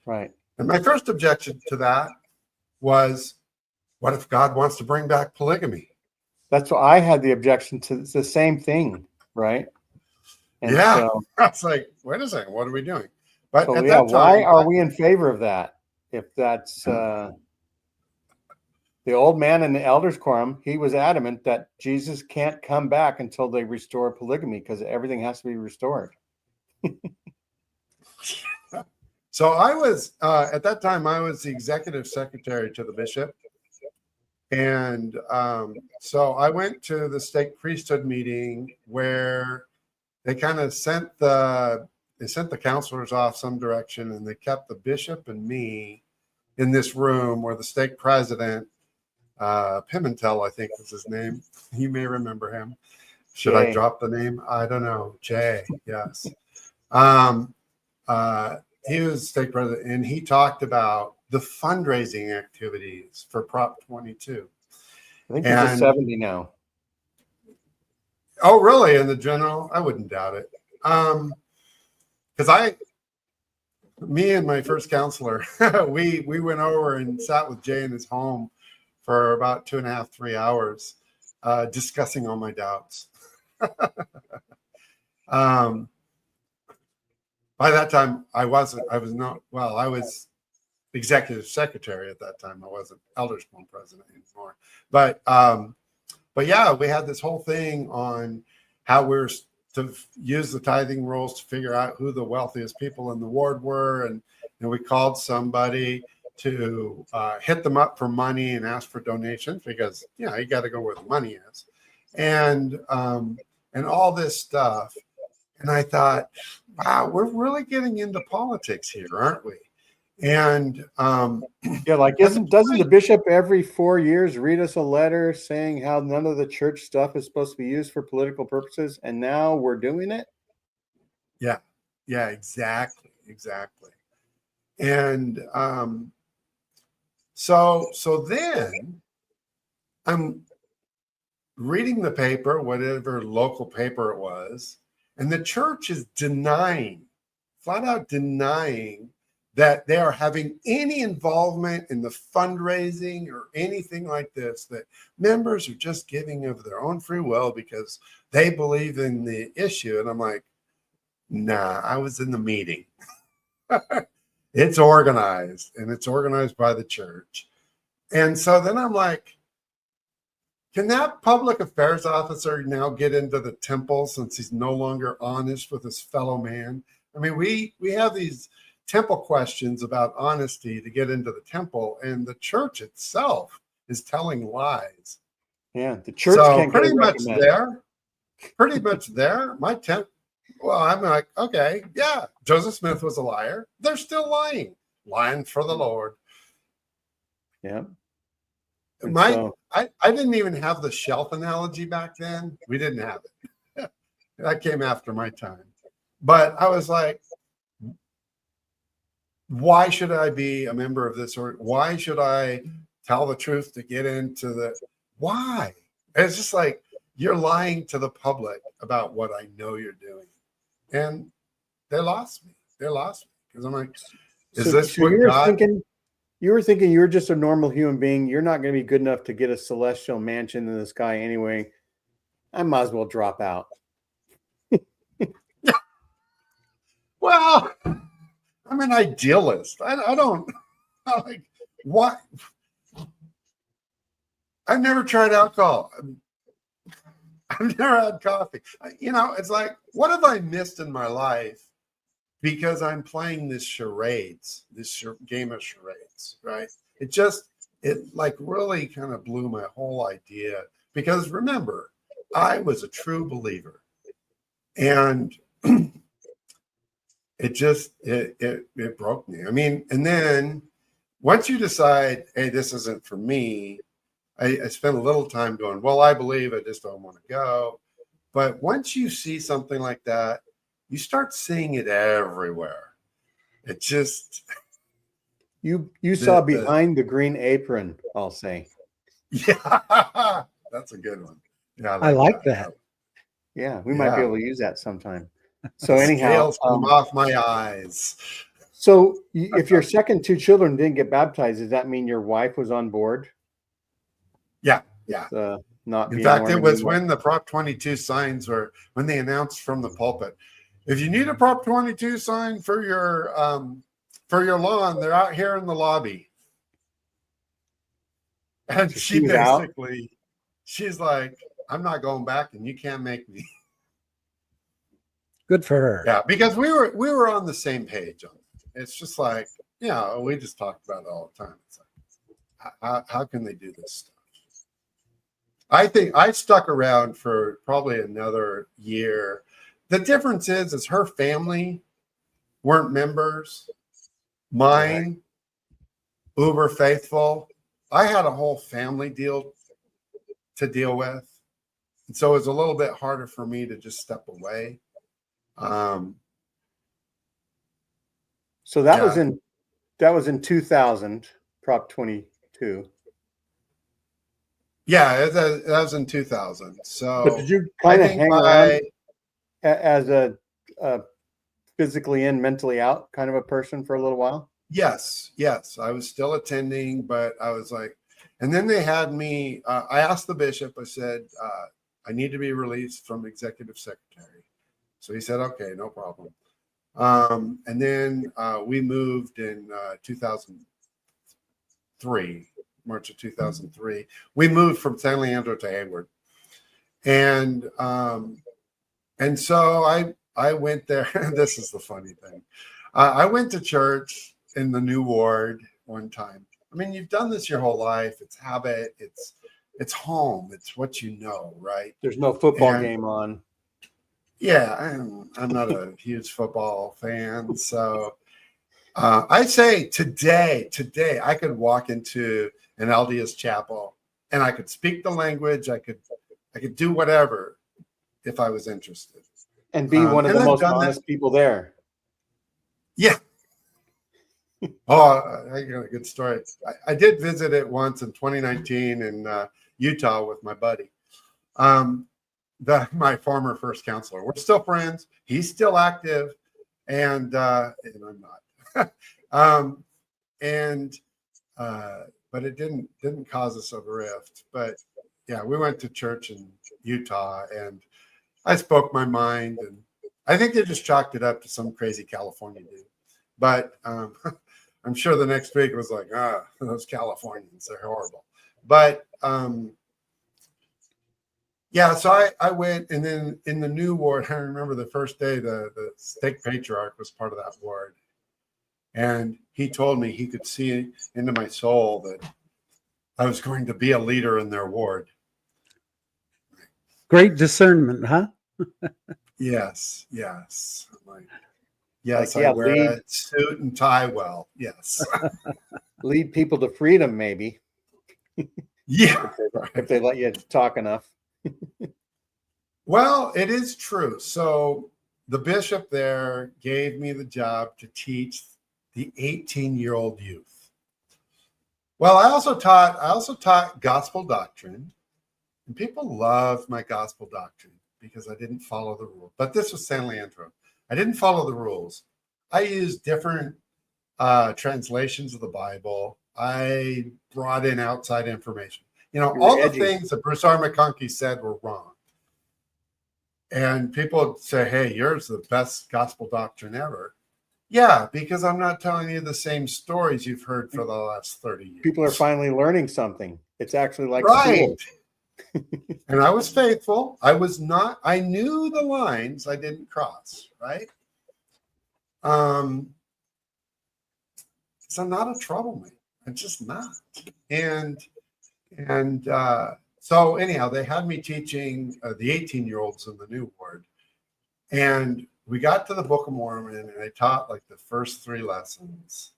Right. And my first objection to that was, what if God wants to bring back polygamy? That's why I had the objection to the same thing, right? And Yeah. so, I was like, wait a second, what are we doing? But so at yeah, that time, why are we in favor of that? If that's the old man in the elders quorum, he was adamant that Jesus can't come back until they restore polygamy because everything has to be restored. so I was at that time I was the executive secretary to the bishop, and so I went to the stake priesthood meeting where they kind of sent the counselors off some direction, and they kept the bishop and me in this room where the stake president, Pimentel, I think was his name. You may remember him. Should I Jay. drop the name? I don't know. Jay, yes. He was stake president, and he talked about the fundraising activities for Prop 22. I think he's a 70 now. Oh, really? In the general? I wouldn't doubt it. Because me and my first counselor, we went over and sat with Jay in his home for about 2.5, 3 hours, discussing all my doubts. By that time, I was executive secretary at that time. I wasn't elders quorum president anymore. But yeah, we had this whole thing on how we're to use the tithing rules to figure out who the wealthiest people in the ward were. And we called somebody to hit them up for money and ask for donations because, you got to go where the money is. And all this stuff. And I thought, wow, we're really getting into politics here, aren't we? And yeah, like doesn't the bishop every 4 years read us a letter saying how none of the church stuff is supposed to be used for political purposes, and now we're doing it? Yeah, exactly. And so then I'm reading the paper, whatever local paper it was, and the church is flat out denying that they are having any involvement in the fundraising or anything like this, that members are just giving of their own free will because they believe in the issue. And I'm like, nah, I was in the meeting. It's organized, and it's organized by the church. And so then I'm like, can that public affairs officer now get into the temple since he's no longer honest with his fellow man? I mean, we have these temple questions about honesty to get into the temple, and the church itself is telling lies. Yeah, the church can't pretty much there. My temp. Well, I'm like, okay, yeah, Joseph Smith was a liar. They're still lying for the Lord. Yeah. I didn't even have the shelf analogy back then. We didn't have it. That came after my time. But I was like, why should I be a member of this? Or why should I tell the truth to get into why? It's just like, you're lying to the public about what I know you're doing. And they lost me. They lost me because I'm like, is this what God? You were thinking you're just a normal human being. You're not going to be good enough to get a celestial mansion in the sky anyway. I might as well drop out. Well, I'm an idealist. I don't like what. I've never tried alcohol. I've never had coffee. You know, it's like, what have I missed in my life because I'm playing this charades, game of charades, right? It like really kind of blew my whole idea because remember, I was a true believer, and it broke me. I mean, and then once you decide, hey, this isn't for me, I spent a little time going, well, I believe, I just don't want to go. But once you see something like that, you start seeing it everywhere. It just you saw behind the green apron, I'll say. Yeah, that's a good one. Yeah, I like that. Yeah, we might be able to use that sometime. So anyhow, scales come off my eyes. So if your second two children didn't get baptized, does that mean your wife was on board? Yeah. Not in fact, Mormon it was anymore? when the Prop 22 signs were, when they announced from the pulpit, if you need a Prop 22 sign for your lawn, they're out here in the lobby. And So she was out? basically, she's like, I'm not going back, and you can't make me. Good for her. Yeah, because we were on the same page on it. It's just like, yeah, we just talked about it all the time. It's like, how can they do this stuff? I think I stuck around for probably another year. The difference is her family weren't members. Mine, uber faithful. I had a whole family deal to deal with. And so it was a little bit harder for me to just step away. So that was in 2000, Prop 22. Yeah, that was in 2000. So But did you kind of hang around as a physically in, mentally out kind of a person for a little while? Yes. I was still attending, but I was like, and then they had me, I asked the bishop, I said, I need to be released from executive secretary. So he said, okay, no problem. And then we moved in 2003, March of 2003. We moved from San Leandro to Hayward. And so I went there. This is the funny thing. I went to church in the new ward one time. I mean, you've done this your whole life. It's habit. It's home. It's what you know, right? There's no football game on. Yeah, I'm not a huge football fan. So I say today, I could walk into an LDS chapel and I could speak the language. I could do whatever if I was interested. And be one of the most honest people there. Yeah. Oh, I got a good story. I did visit it once in 2019 in Utah with my buddy, my former first counselor. We're still friends. He's still active, and I'm not. But it didn't cause us a rift. But yeah, we went to church in Utah, and I spoke my mind, and I think they just chalked it up to some crazy California dude. But I'm sure the next week it was like, those Californians, they're horrible. But yeah, so I went, and then in the new ward, I remember the first day, the stake patriarch was part of that ward. And he told me he could see into my soul that I was going to be a leader in their ward. Great discernment, huh? Yes. I'm like, yes, I wear a suit and tie well. Yes. Lead people to freedom, maybe. Yeah. If they let you talk enough. Well, it is true. So the bishop there gave me the job to teach the 18-year-old youth. Well, I also taught gospel doctrine, And people loved my gospel doctrine because I didn't follow the rules. But this was San Leandro. I didn't follow the rules. I used different translations of the Bible. I brought in outside information. You know, all the things that Bruce R. McConkie said were wrong. And people would say, hey, yours is the best gospel doctrine ever. Yeah, because I'm not telling you the same stories you've heard for the last 30 years. People are finally learning something. It's actually like right. And I was faithful. I knew the lines I didn't cross, right? So I'm not a troublemaker. I'm just not. And so anyhow, they had me teaching the 18-year-olds in the new ward. And we got to the Book of Mormon, and I taught like the first 3 lessons.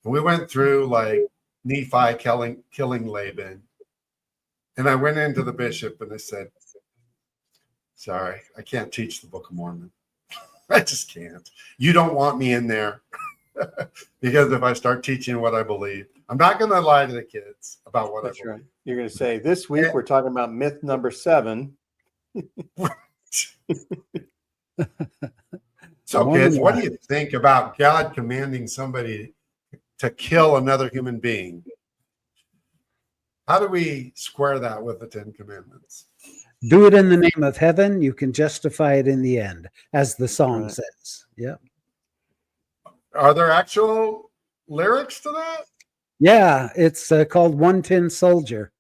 And we went through like Nephi killing Laban. And I went into the bishop and I said, sorry, I can't teach the Book of Mormon. I just can't. You don't want me in there. Because if I start teaching what I believe, I'm not going to lie to the kids about what I believe. Right. You're going to say, this week we're talking about myth number 7. So, kids, what do you think about God commanding somebody to kill another human being? How do we square that with the 10 Commandments? Do it in the name of heaven. You can justify it in the end, as the song says. Yeah. Are there actual lyrics to that? Yeah, it's called 1 Tin Soldier,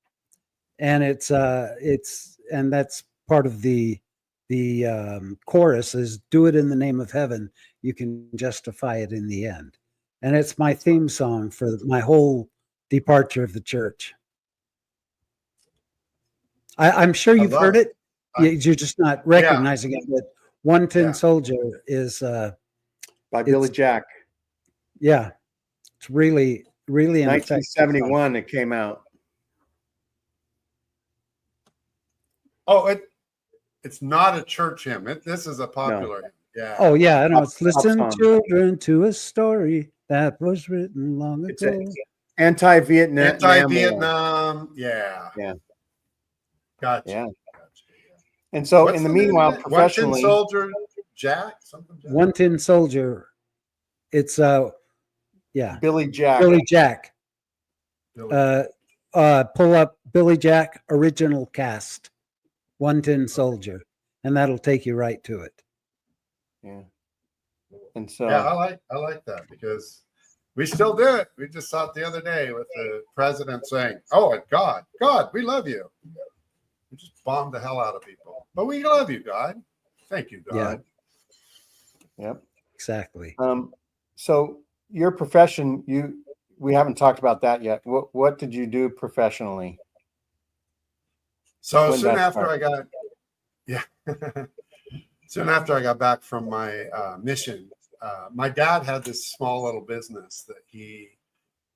and it's and that's part of the chorus is do it in the name of heaven. You can justify it in the end, and it's my theme song for my whole departure of the church. I'm sure you've heard it. You're just not recognizing it. But 1 Tin Soldier is by Billy Jack. Yeah, it's really 1971 it came out. Oh, it's not a church hymn. This is a popular hymn. Yeah. Oh yeah, I know. It's listen, children, to a story that was written long ago. Anti-Vietnam. Anti-Vietnam. Yeah. Yeah. Gotcha. Yeah. And so, in the meanwhile, professionally, 1 Tin Soldier, Jack, something. Jack? 1 Tin Soldier. It's Billy Jack. Billy Jack. Pull up Billy Jack original cast, 1 Tin Soldier, and that'll take you right to it. Yeah. And so I like that because we still do it. We just saw it the other day with the president saying, "Oh, God, we love you." We just bombed the hell out of people, but we love you, God. Thank you, God. Yeah. Yep. Exactly. So your profession, we haven't talked about that yet. What did you do professionally? So soon after I got back from my mission, my dad had this small little business that he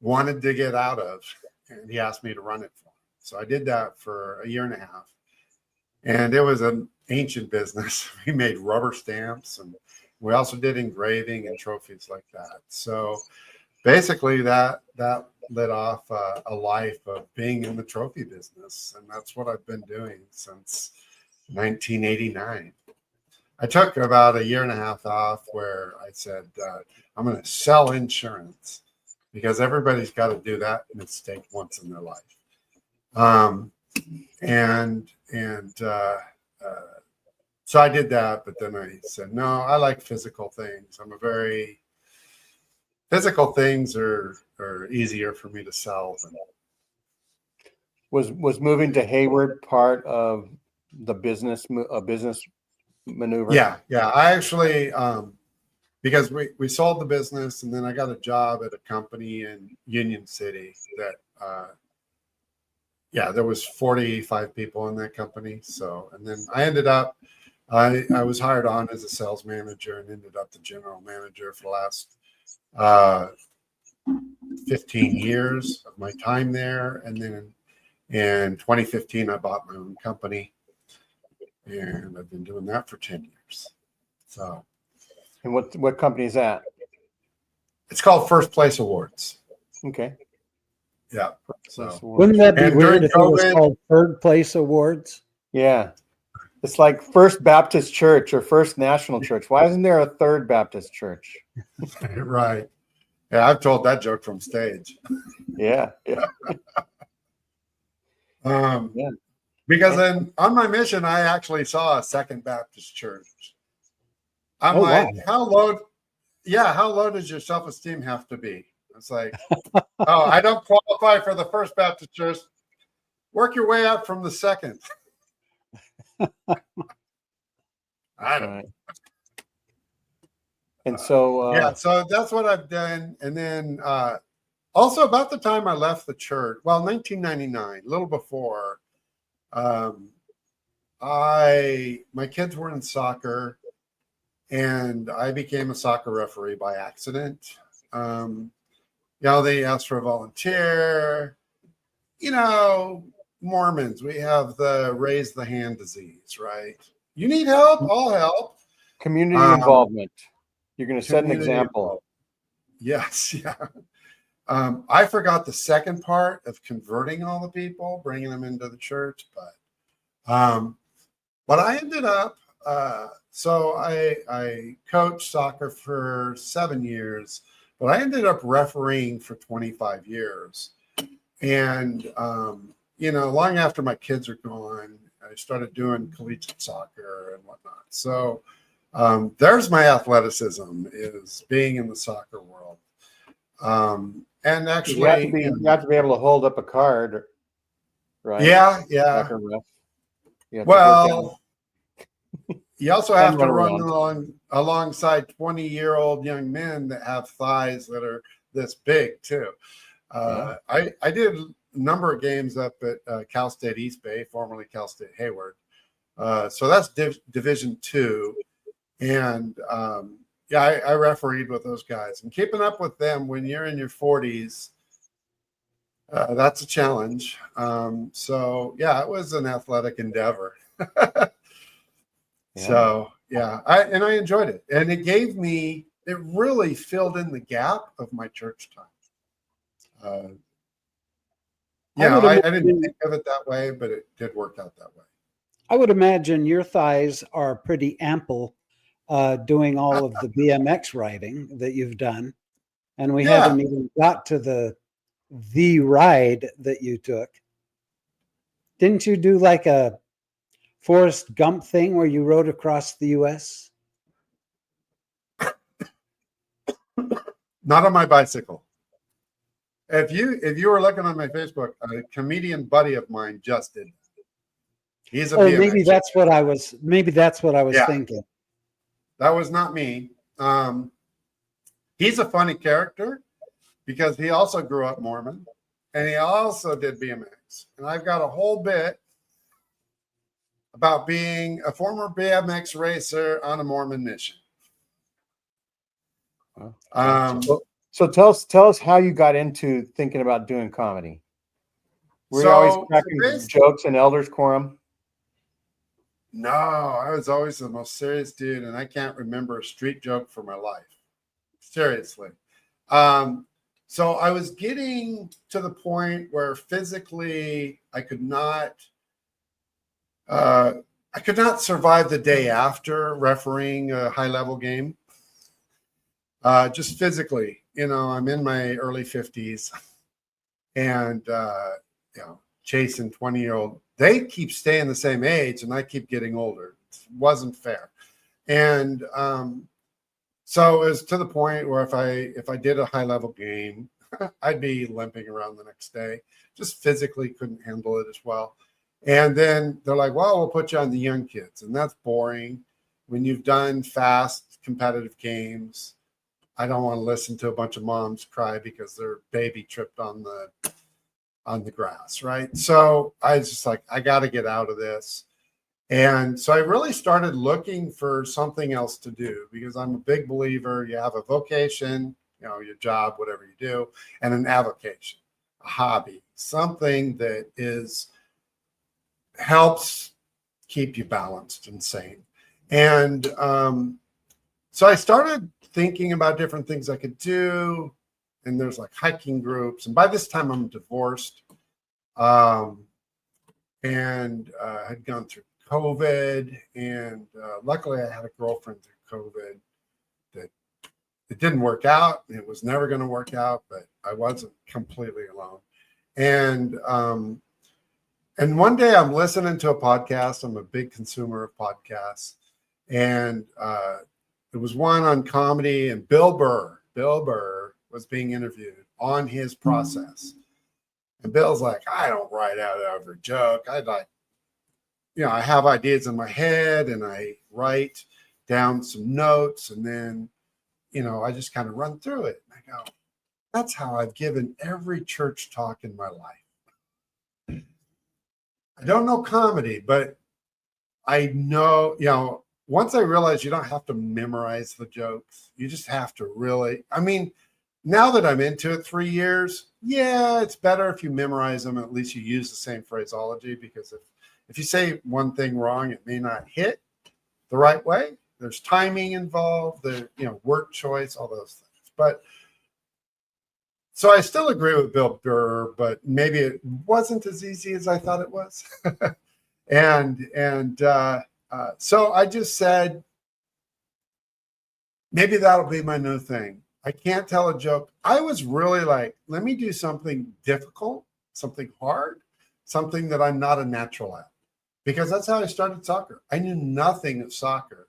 wanted to get out of, and he asked me to run it for him. So I did that for a year and a half, and it was an ancient business. We made rubber stamps, and we also did engraving and trophies like that. So basically that lit off a life of being in the trophy business. And that's what I've been doing since 1989. I took about a year and a half off where I said, I'm going to sell insurance because everybody's got to do that mistake once in their life. So I did that, but then I said, no, I like physical things. Physical things are easier for me to sell. Was moving to Hayward part of the business maneuver? Yeah. I actually, because we sold the business, and then I got a job at a company in Union City that, there was 45 people in that company. So, and then I ended up, I was hired on as a sales manager and ended up the general manager for the last 15 years of my time there. And then in 2015, I bought my own company, and I've been doing that for 10 years. So, and what company is that? It's called First Place Awards. Okay. Yeah. Place So award. Wouldn't that be And weird during if it was COVID- called third place awards? Yeah. It's like First Baptist Church or First National Church. Why isn't there a Third Baptist Church? right. Yeah, I've told that joke from stage. Yeah. Yeah. Yeah. Because then on my mission, I actually saw a Second Baptist Church. I'm Oh, like, wow. how low? Yeah, how low does your self-esteem have to be? It's like, oh, I don't qualify for the First Baptist Church. Work your way up from the second. I don't. Right. And so, Yeah, so that's what I've done. And then also about the time I left the church, well, 1999, a little before, my kids were in soccer, and I became a soccer referee by accident. They asked for a volunteer. Mormons, we have the raise the hand disease, right? You need help, I'll help. community involvement. You're going to set an Community example. Yes, yeah. I forgot the second part of converting all the people, bringing them into the church, but I ended up. So I coached soccer for 7 years, but I ended up refereeing for 25 years, and long after my kids are gone, I started doing collegiate soccer and whatnot. So there's my athleticism, is being in the soccer world. And actually, you have to be able to hold up a card, right? Yeah. Like a ref. You have to work out. You also have to run run alongside 20-year-old young men that have thighs that are this big too. I did a number of games up at Cal State East Bay, formerly Cal State Hayward. So that's Division II. And I refereed with those guys. And keeping up with them when you're in your 40s, that's a challenge. It was an athletic endeavor. So I enjoyed it, and it really filled in the gap of my church time. I didn't think of it that way, but it did work out that way. I would imagine your thighs are pretty ample doing all of the BMX riding that you've done, and we haven't even got to the ride that you took. Didn't you do like a Forrest Gump thing where you rode across the U.S.? Not on my bicycle. If you were looking on my Facebook, a comedian buddy of mine just did. He's a BMX. Maybe that's what I was thinking. That was not me. He's a funny character because he also grew up Mormon, and he also did BMX. And I've got a whole bit about being a former BMX racer on a Mormon mission. So tell us how you got into thinking about doing comedy. Were you always cracking jokes in elders quorum? No, I was always the most serious dude, and I can't remember a street joke for my life. Seriously. So I was getting to the point where physically I could not survive the day after refereeing a high-level game. Just physically, I'm in my early 50s, and chasing 20-year-old. They keep staying the same age, and I keep getting older. It wasn't fair, and so it was to the point where if I did a high-level game, I'd be limping around the next day. Just physically couldn't handle it as well. And then they're like, well, we'll put you on the young kids. And that's boring. When you've done fast, competitive games, I don't want to listen to a bunch of moms cry because their baby tripped on the grass, right? So I was just like, I got to get out of this. And so I really started looking for something else to do, because I'm a big believer. You have a vocation, your job, whatever you do, and an avocation, a hobby, something that helps keep you balanced and sane. And so I started thinking about different things I could do. and there's like hiking groups. And by this time I'm divorced, and had gone through COVID, and luckily I had a girlfriend through COVID that it didn't work out. It was never going to work out, but I wasn't completely alone. And one day I'm listening to a podcast. I'm a big consumer of podcasts, and there was one on comedy, and Bill Burr was being interviewed on his process. And Bill's like, I don't write out every joke. I have ideas in my head and I write down some notes, and then, I just kind of run through it. And I go, that's how I've given every church talk in my life. I don't know comedy, but I know, once I realized you don't have to memorize the jokes, you just have to really, now that I'm into it 3 years, yeah, it's better if you memorize them. At least you use the same phraseology, because if you say one thing wrong, it may not hit the right way. There's timing involved, the word choice, all those things. But so I still agree with Bill Burr, but maybe it wasn't as easy as I thought it was. So I just said, maybe that'll be my new thing. I can't tell a joke. I was really like, let me do something difficult, something hard, something that I'm not a natural at. Because that's how I started soccer. I knew nothing of soccer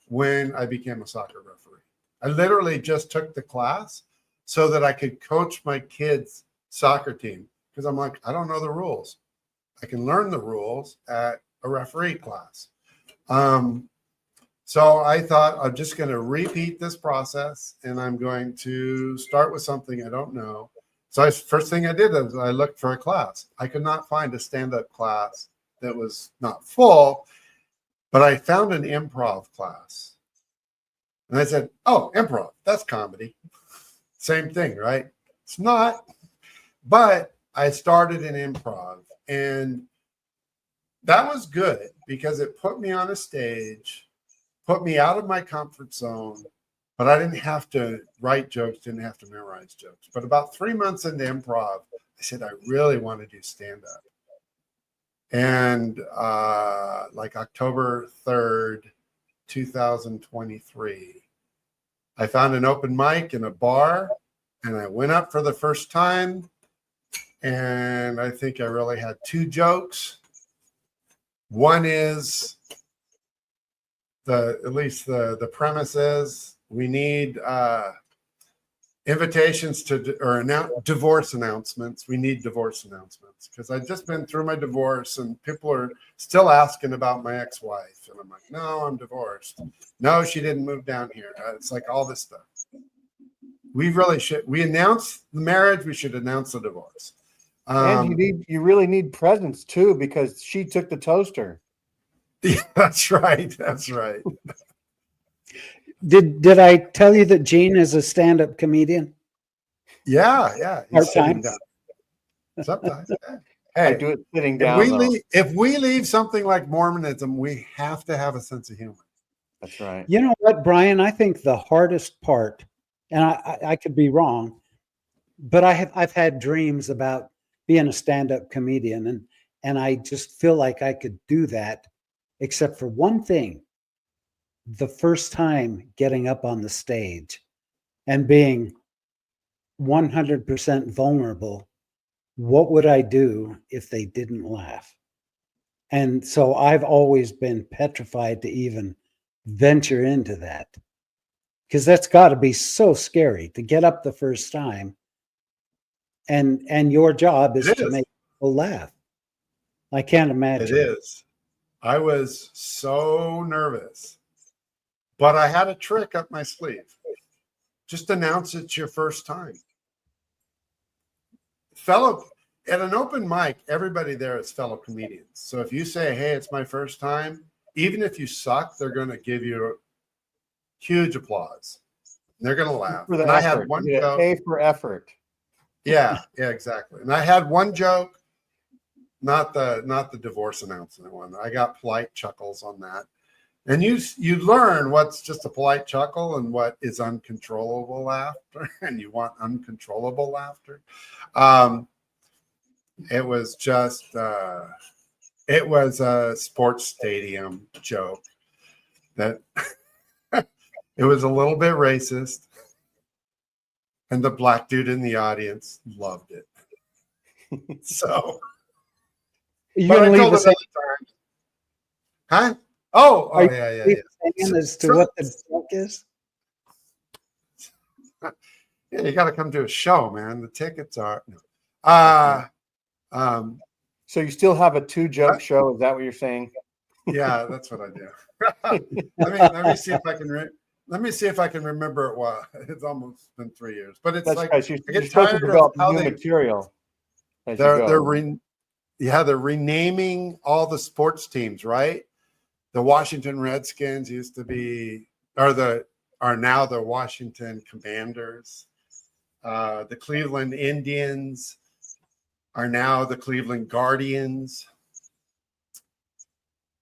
when I became a soccer referee. I literally just took the class so that I could coach my kids' soccer team. Because I'm like, I don't know the rules. I can learn the rules at a referee class. So I thought, I'm just going to repeat this process, and I'm going to start with something I don't know. So first thing I did is I looked for a class. I could not find a stand-up class that was not full, but I found an improv class. And I said, oh, improv, that's comedy. Same thing, right? It's not. But I started in improv, and that was good because it put me on a stage, put me out of my comfort zone, but I didn't have to write jokes, didn't have to memorize jokes. But about 3 months into improv, I said, I really want to do stand-up. And like October 3rd, 2023, I found an open mic in a bar, and I went up for the first time. And I think I really had 2 jokes. One is at least the premise is we need invitations to divorce announcements. We need divorce announcements because I've just been through my divorce and people are still asking about my ex-wife. And I'm like, no, I'm divorced. No, she didn't move down here. It's like all this stuff. We really should. We announce the marriage. We should announce the divorce. And you really need presents too, because she took the toaster. Yeah, that's right. That's right. Did I tell you that Gene is a stand-up comedian? Yeah. He's sitting down. Sometimes. Hey, I do it sitting down. If we leave something like Mormonism, we have to have a sense of humor. That's right. You know what, Brian? I think the hardest part, and I could be wrong, but I've had dreams about being a stand-up comedian, and I just feel like I could do that, except for one thing. The first time getting up on the stage and being 100% vulnerable, what would I do if they didn't laugh? And so I've always been petrified to even venture into that, because that's got to be so scary to get up the first time and your job is to make people laugh. I can't imagine. It is. I was so nervous, but I had a trick up my sleeve. Just announce it's your first time. At an open mic, everybody there is fellow comedians. So if you say, hey, it's my first time, even if you suck, they're going to give you huge applause. They're going to laugh. And I had one joke. A for effort. Yeah, exactly. And I had one joke, not the divorce announcement one. I got polite chuckles on that. And you learn what's just a polite chuckle and what is uncontrollable laughter, and you want uncontrollable laughter. It was just it was a sports stadium joke that it was a little bit racist, and the black dude in the audience loved it. So, You but I gonna leave told us another time, huh? Oh, Are you yeah. as to what the joke is? Yeah, you got to come to a show, man. The tickets are. So you still have a 2-joke show? Is that what you're saying? Yeah, that's what I do. let me see if I can. Let me see if I can remember it. Well, it's almost been 3 years, but it's That's like because I you're get supposed to tired of develop how new they material as you they're go. they're renaming all the sports teams, right? The Washington Redskins used to be are now the Washington Commanders. The Cleveland Indians are now the Cleveland Guardians.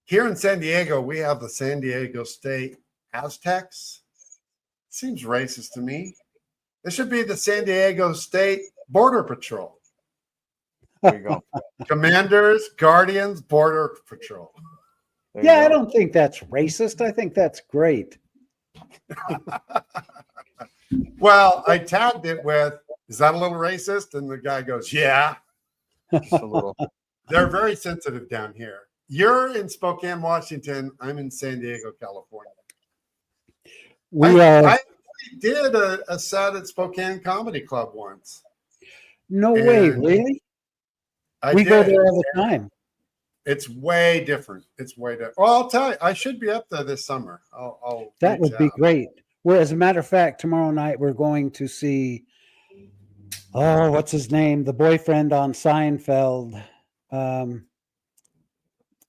Here in San Diego, we have the San Diego State Aztecs. Seems racist to me. It should be the San Diego State Border Patrol. There you go. Commanders, Guardians, Border Patrol. There you Yeah, I go. don't think that's racist. I think that's great. Well, I tagged it with, is that a little racist? And the guy goes, yeah. Just a little. They're very sensitive down here. You're in Spokane, Washington. I'm in San Diego, California. I did a set at Spokane Comedy Club once. No way, And really? We go there all the time. It's way different. It's way different. Well, I'll tell you, I should be up there this summer. That would be great. Well, as a matter of fact, tomorrow night we're going to see, what's his name? The boyfriend on Seinfeld.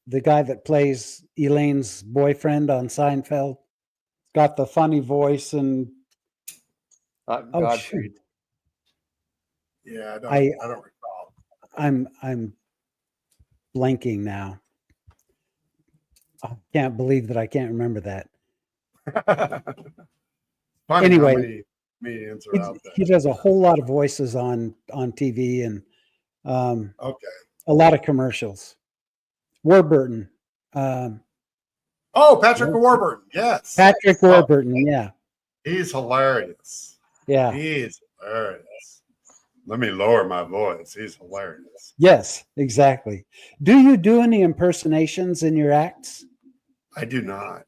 The guy that plays Elaine's boyfriend on Seinfeld. Got the funny voice and Godfrey. shoot. Yeah, I don't recall. I'm blanking now. I can't believe that I can't remember that. Funny Anyway, how many comedians are out there. He does a whole lot of voices on TV and Okay. a lot of commercials. Warburton. Patrick Warburton. Yes. Patrick Warburton. Yeah. He's hilarious. Yeah. He's hilarious. Let me lower my voice. He's hilarious. Yes, exactly. Do you do any impersonations in your acts? I do not.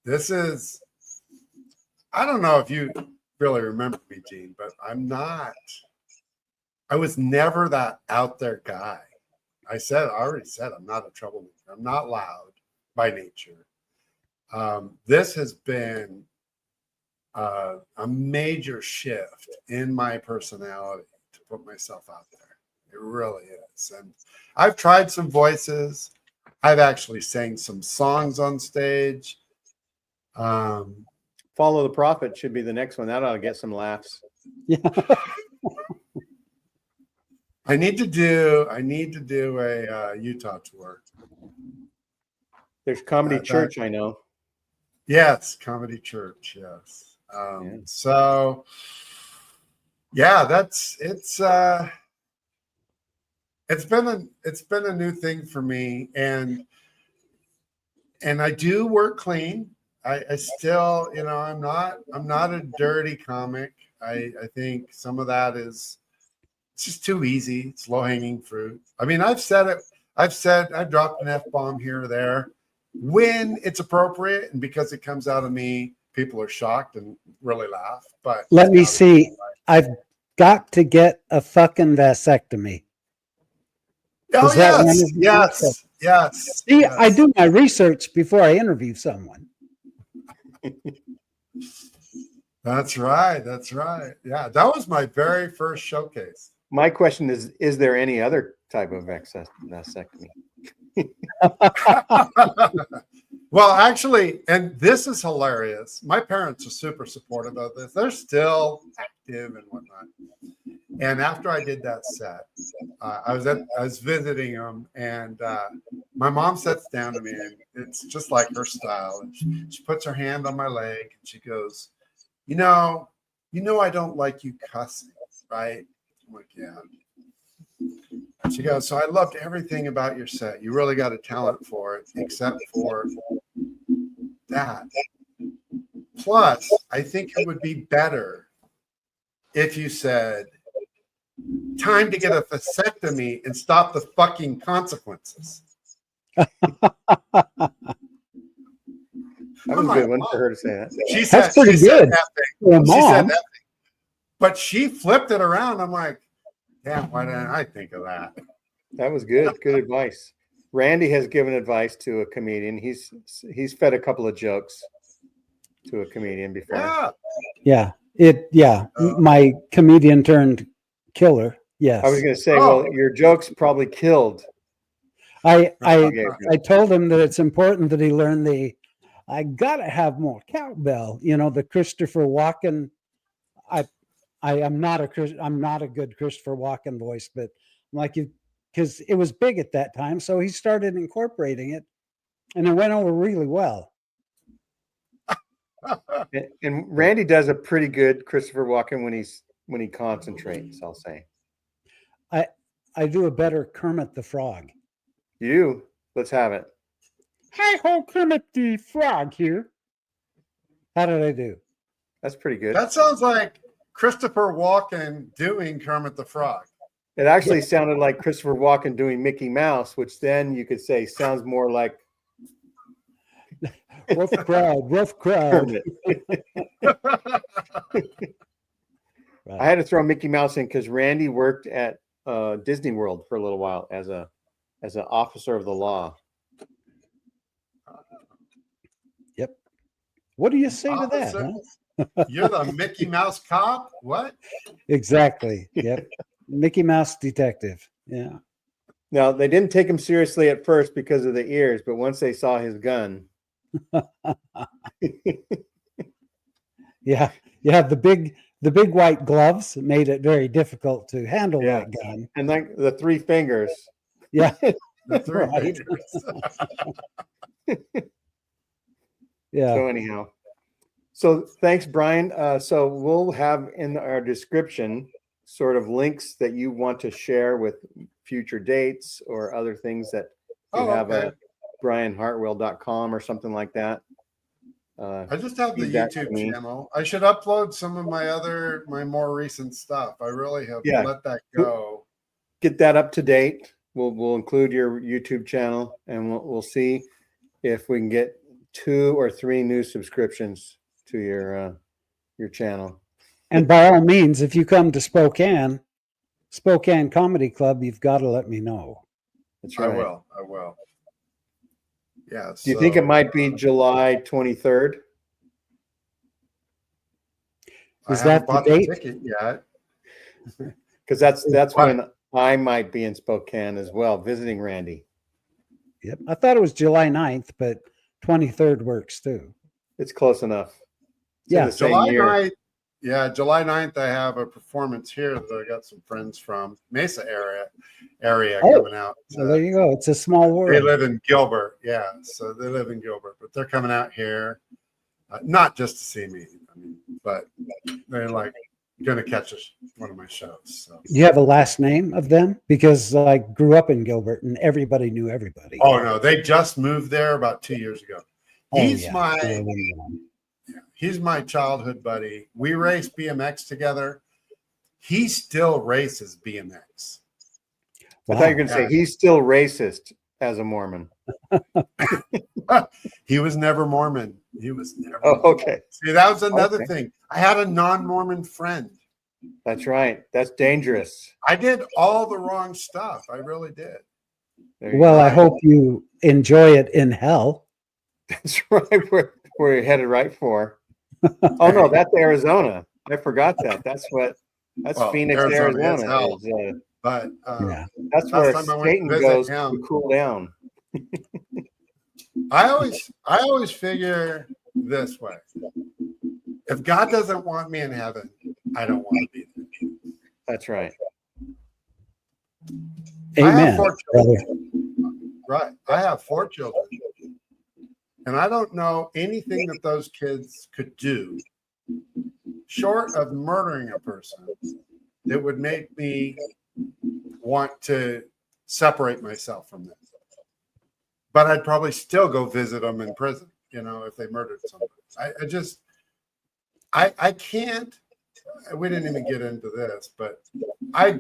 This is, I don't know if you really remember me, Gene, but I was never that out there guy. I already said, I'm not a troublemaker. I'm not loud by nature. This has been a major shift in my personality to put myself out there. It really is. And I've tried some voices. I've actually sang some songs on stage. Follow the Prophet should be the next one. That ought to get some laughs. Yeah. I need to do a Utah tour. There's Comedy Church, I know. Yes, Comedy Church. Yes. So yeah, it's been a new thing for me, and I do work clean. I still, I'm not a dirty comic. I think some of that is, it's just too easy. It's low hanging fruit. I mean, I've dropped an F-bomb here or there when it's appropriate, and because it comes out of me, people are shocked and really laugh. But let me see. I've got to get a fucking vasectomy. Oh, yes. See, yes. I do my research before I interview someone. That's right. Yeah, that was my very first showcase. My question is there any other type of vasectomy? Well, actually, and this is hilarious. My parents are super supportive of this. They're still active and whatnot. And after I did that set, I was visiting him, and my mom sits down to me, and it's just like her style. And she puts her hand on my leg, and she goes, you know, I don't like you cussing, right? I'm like, yeah. And she goes, so I loved everything about your set. You really got a talent for it, except for that. Plus, I think it would be better if you said, time to get a vasectomy and stop the fucking consequences. That was a good one for her to say that. She said, That's pretty she said good. that For a thing. She said mom. that thing. But she flipped it around. I'm like, damn, why didn't I think of that? That was good. Good advice. Randy has given advice to a comedian. He's fed a couple of jokes to a comedian before. Yeah. My comedian turned killer. Yes. I was going to say, well, your jokes probably killed. I Okay. told him that it's important that he learn I gotta have more cowbell. The Christopher Walken. I'm not a good Christopher Walken voice, but I'm like because it was big at that time, so he started incorporating it, and it went over really well. And Randy does a pretty good Christopher Walken when he concentrates, I'll say. I do a better Kermit the Frog. You do? Let's have it. Hi ho, Kermit the Frog here. How did I do? That's pretty good. That sounds like Christopher Walken doing Kermit the Frog. It actually sounded like Christopher Walken doing Mickey Mouse, which then you could say sounds more like Rough crowd. Right. I had to throw Mickey Mouse in because Randy worked at Disney World for a little while as an officer of the law. Yep. What do you say Officer? to that? Huh? You're the Mickey Mouse cop? What? Exactly. Yep. Mickey Mouse detective. Yeah. Now, they didn't take him seriously at first because of the ears, but once they saw his gun. Yeah. The big white gloves made it very difficult to handle that gun. And like the three fingers. Yeah. The three Right. fingers. Yeah. So anyhow. So thanks, Brian. So we'll have in our description sort of links that you want to share with future dates or other things that you have at brianhartwell.com or something like that. I just have the feedback YouTube to me. channel. I should upload some of my more recent stuff. I really have let that go. Get that up to date. We'll include your YouTube channel, and we'll see if we can get 2 or 3 new subscriptions to your channel. And by all means, if you come to Spokane Comedy Club, you've got to let me know. That's right. I will. Yeah. Do you think it might be July 23rd? Is that the date? Ticket yet? Because that's when I might be in Spokane as well, visiting Randy. Yep. I thought it was July 9th, but 23rd works too. It's close enough. It's in the same July year. 9th. Yeah, July 9th, I have a performance here that I got some friends from Mesa area coming out. So there you go. It's a small world. They live in Gilbert. Yeah, so they live in Gilbert, but they're coming out here, not just to see me, but they're like going to catch one of my shows. So. Do you have a last name of them? Because I grew up in Gilbert and everybody knew everybody. Oh, no, they just moved there about 2 years ago. He's my childhood buddy. We raced BMX together. He still races BMX. I thought you were going to say he's still racist as a Mormon. He was never Mormon. Okay. See, that was another thing. I had a non-Mormon friend. That's right. That's dangerous. I did all the wrong stuff. I really did. Well, I hope you enjoy it in hell. That's right. Where you're headed right for. Oh no, that's Arizona. I forgot that. That's Phoenix, Arizona. But that's where Satan goes to cool down. I always figure this way: if God doesn't want me in heaven, I don't want to be there. That's right. I have Amen, 4 brother. children. Right. I have 4 children. And I don't know anything that those kids could do short of murdering a person that would make me want to separate myself from them. But I'd probably still go visit them in prison, if they murdered somebody. I can't, we didn't even get into this, but I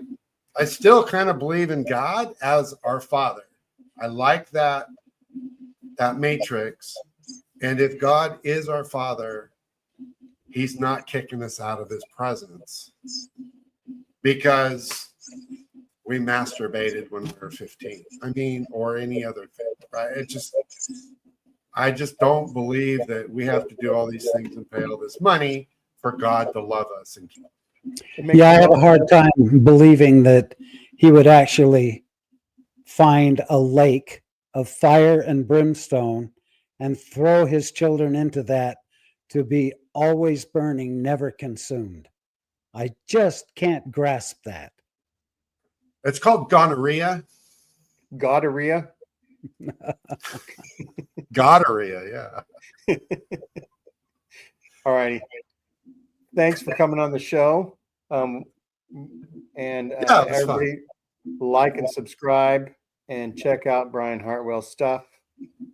still kind of believe in God as our Father. I like that matrix. And if God is our Father, he's not kicking us out of his presence because we masturbated when we were 15. Or any other thing, right? I just don't believe that we have to do all these things and pay all this money for God to love us. Yeah, I have a hard time believing that he would actually find a lake of fire and brimstone and throw his children into that to be always burning, never consumed. I just can't grasp that. It's called gonorrhea. Gonorrhea. Gonorrhea, yeah. All righty. Thanks for coming on the show. Everybody like and subscribe and check out Brian Hartwell's stuff.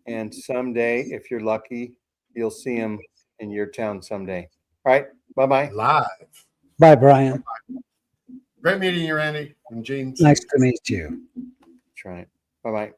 And someday, if you're lucky, you'll see him in your town someday. All right. Bye-bye. Live. Bye, Brian. Great meeting you, Randy and Jeans. Nice to meet you. That's right. Bye-bye.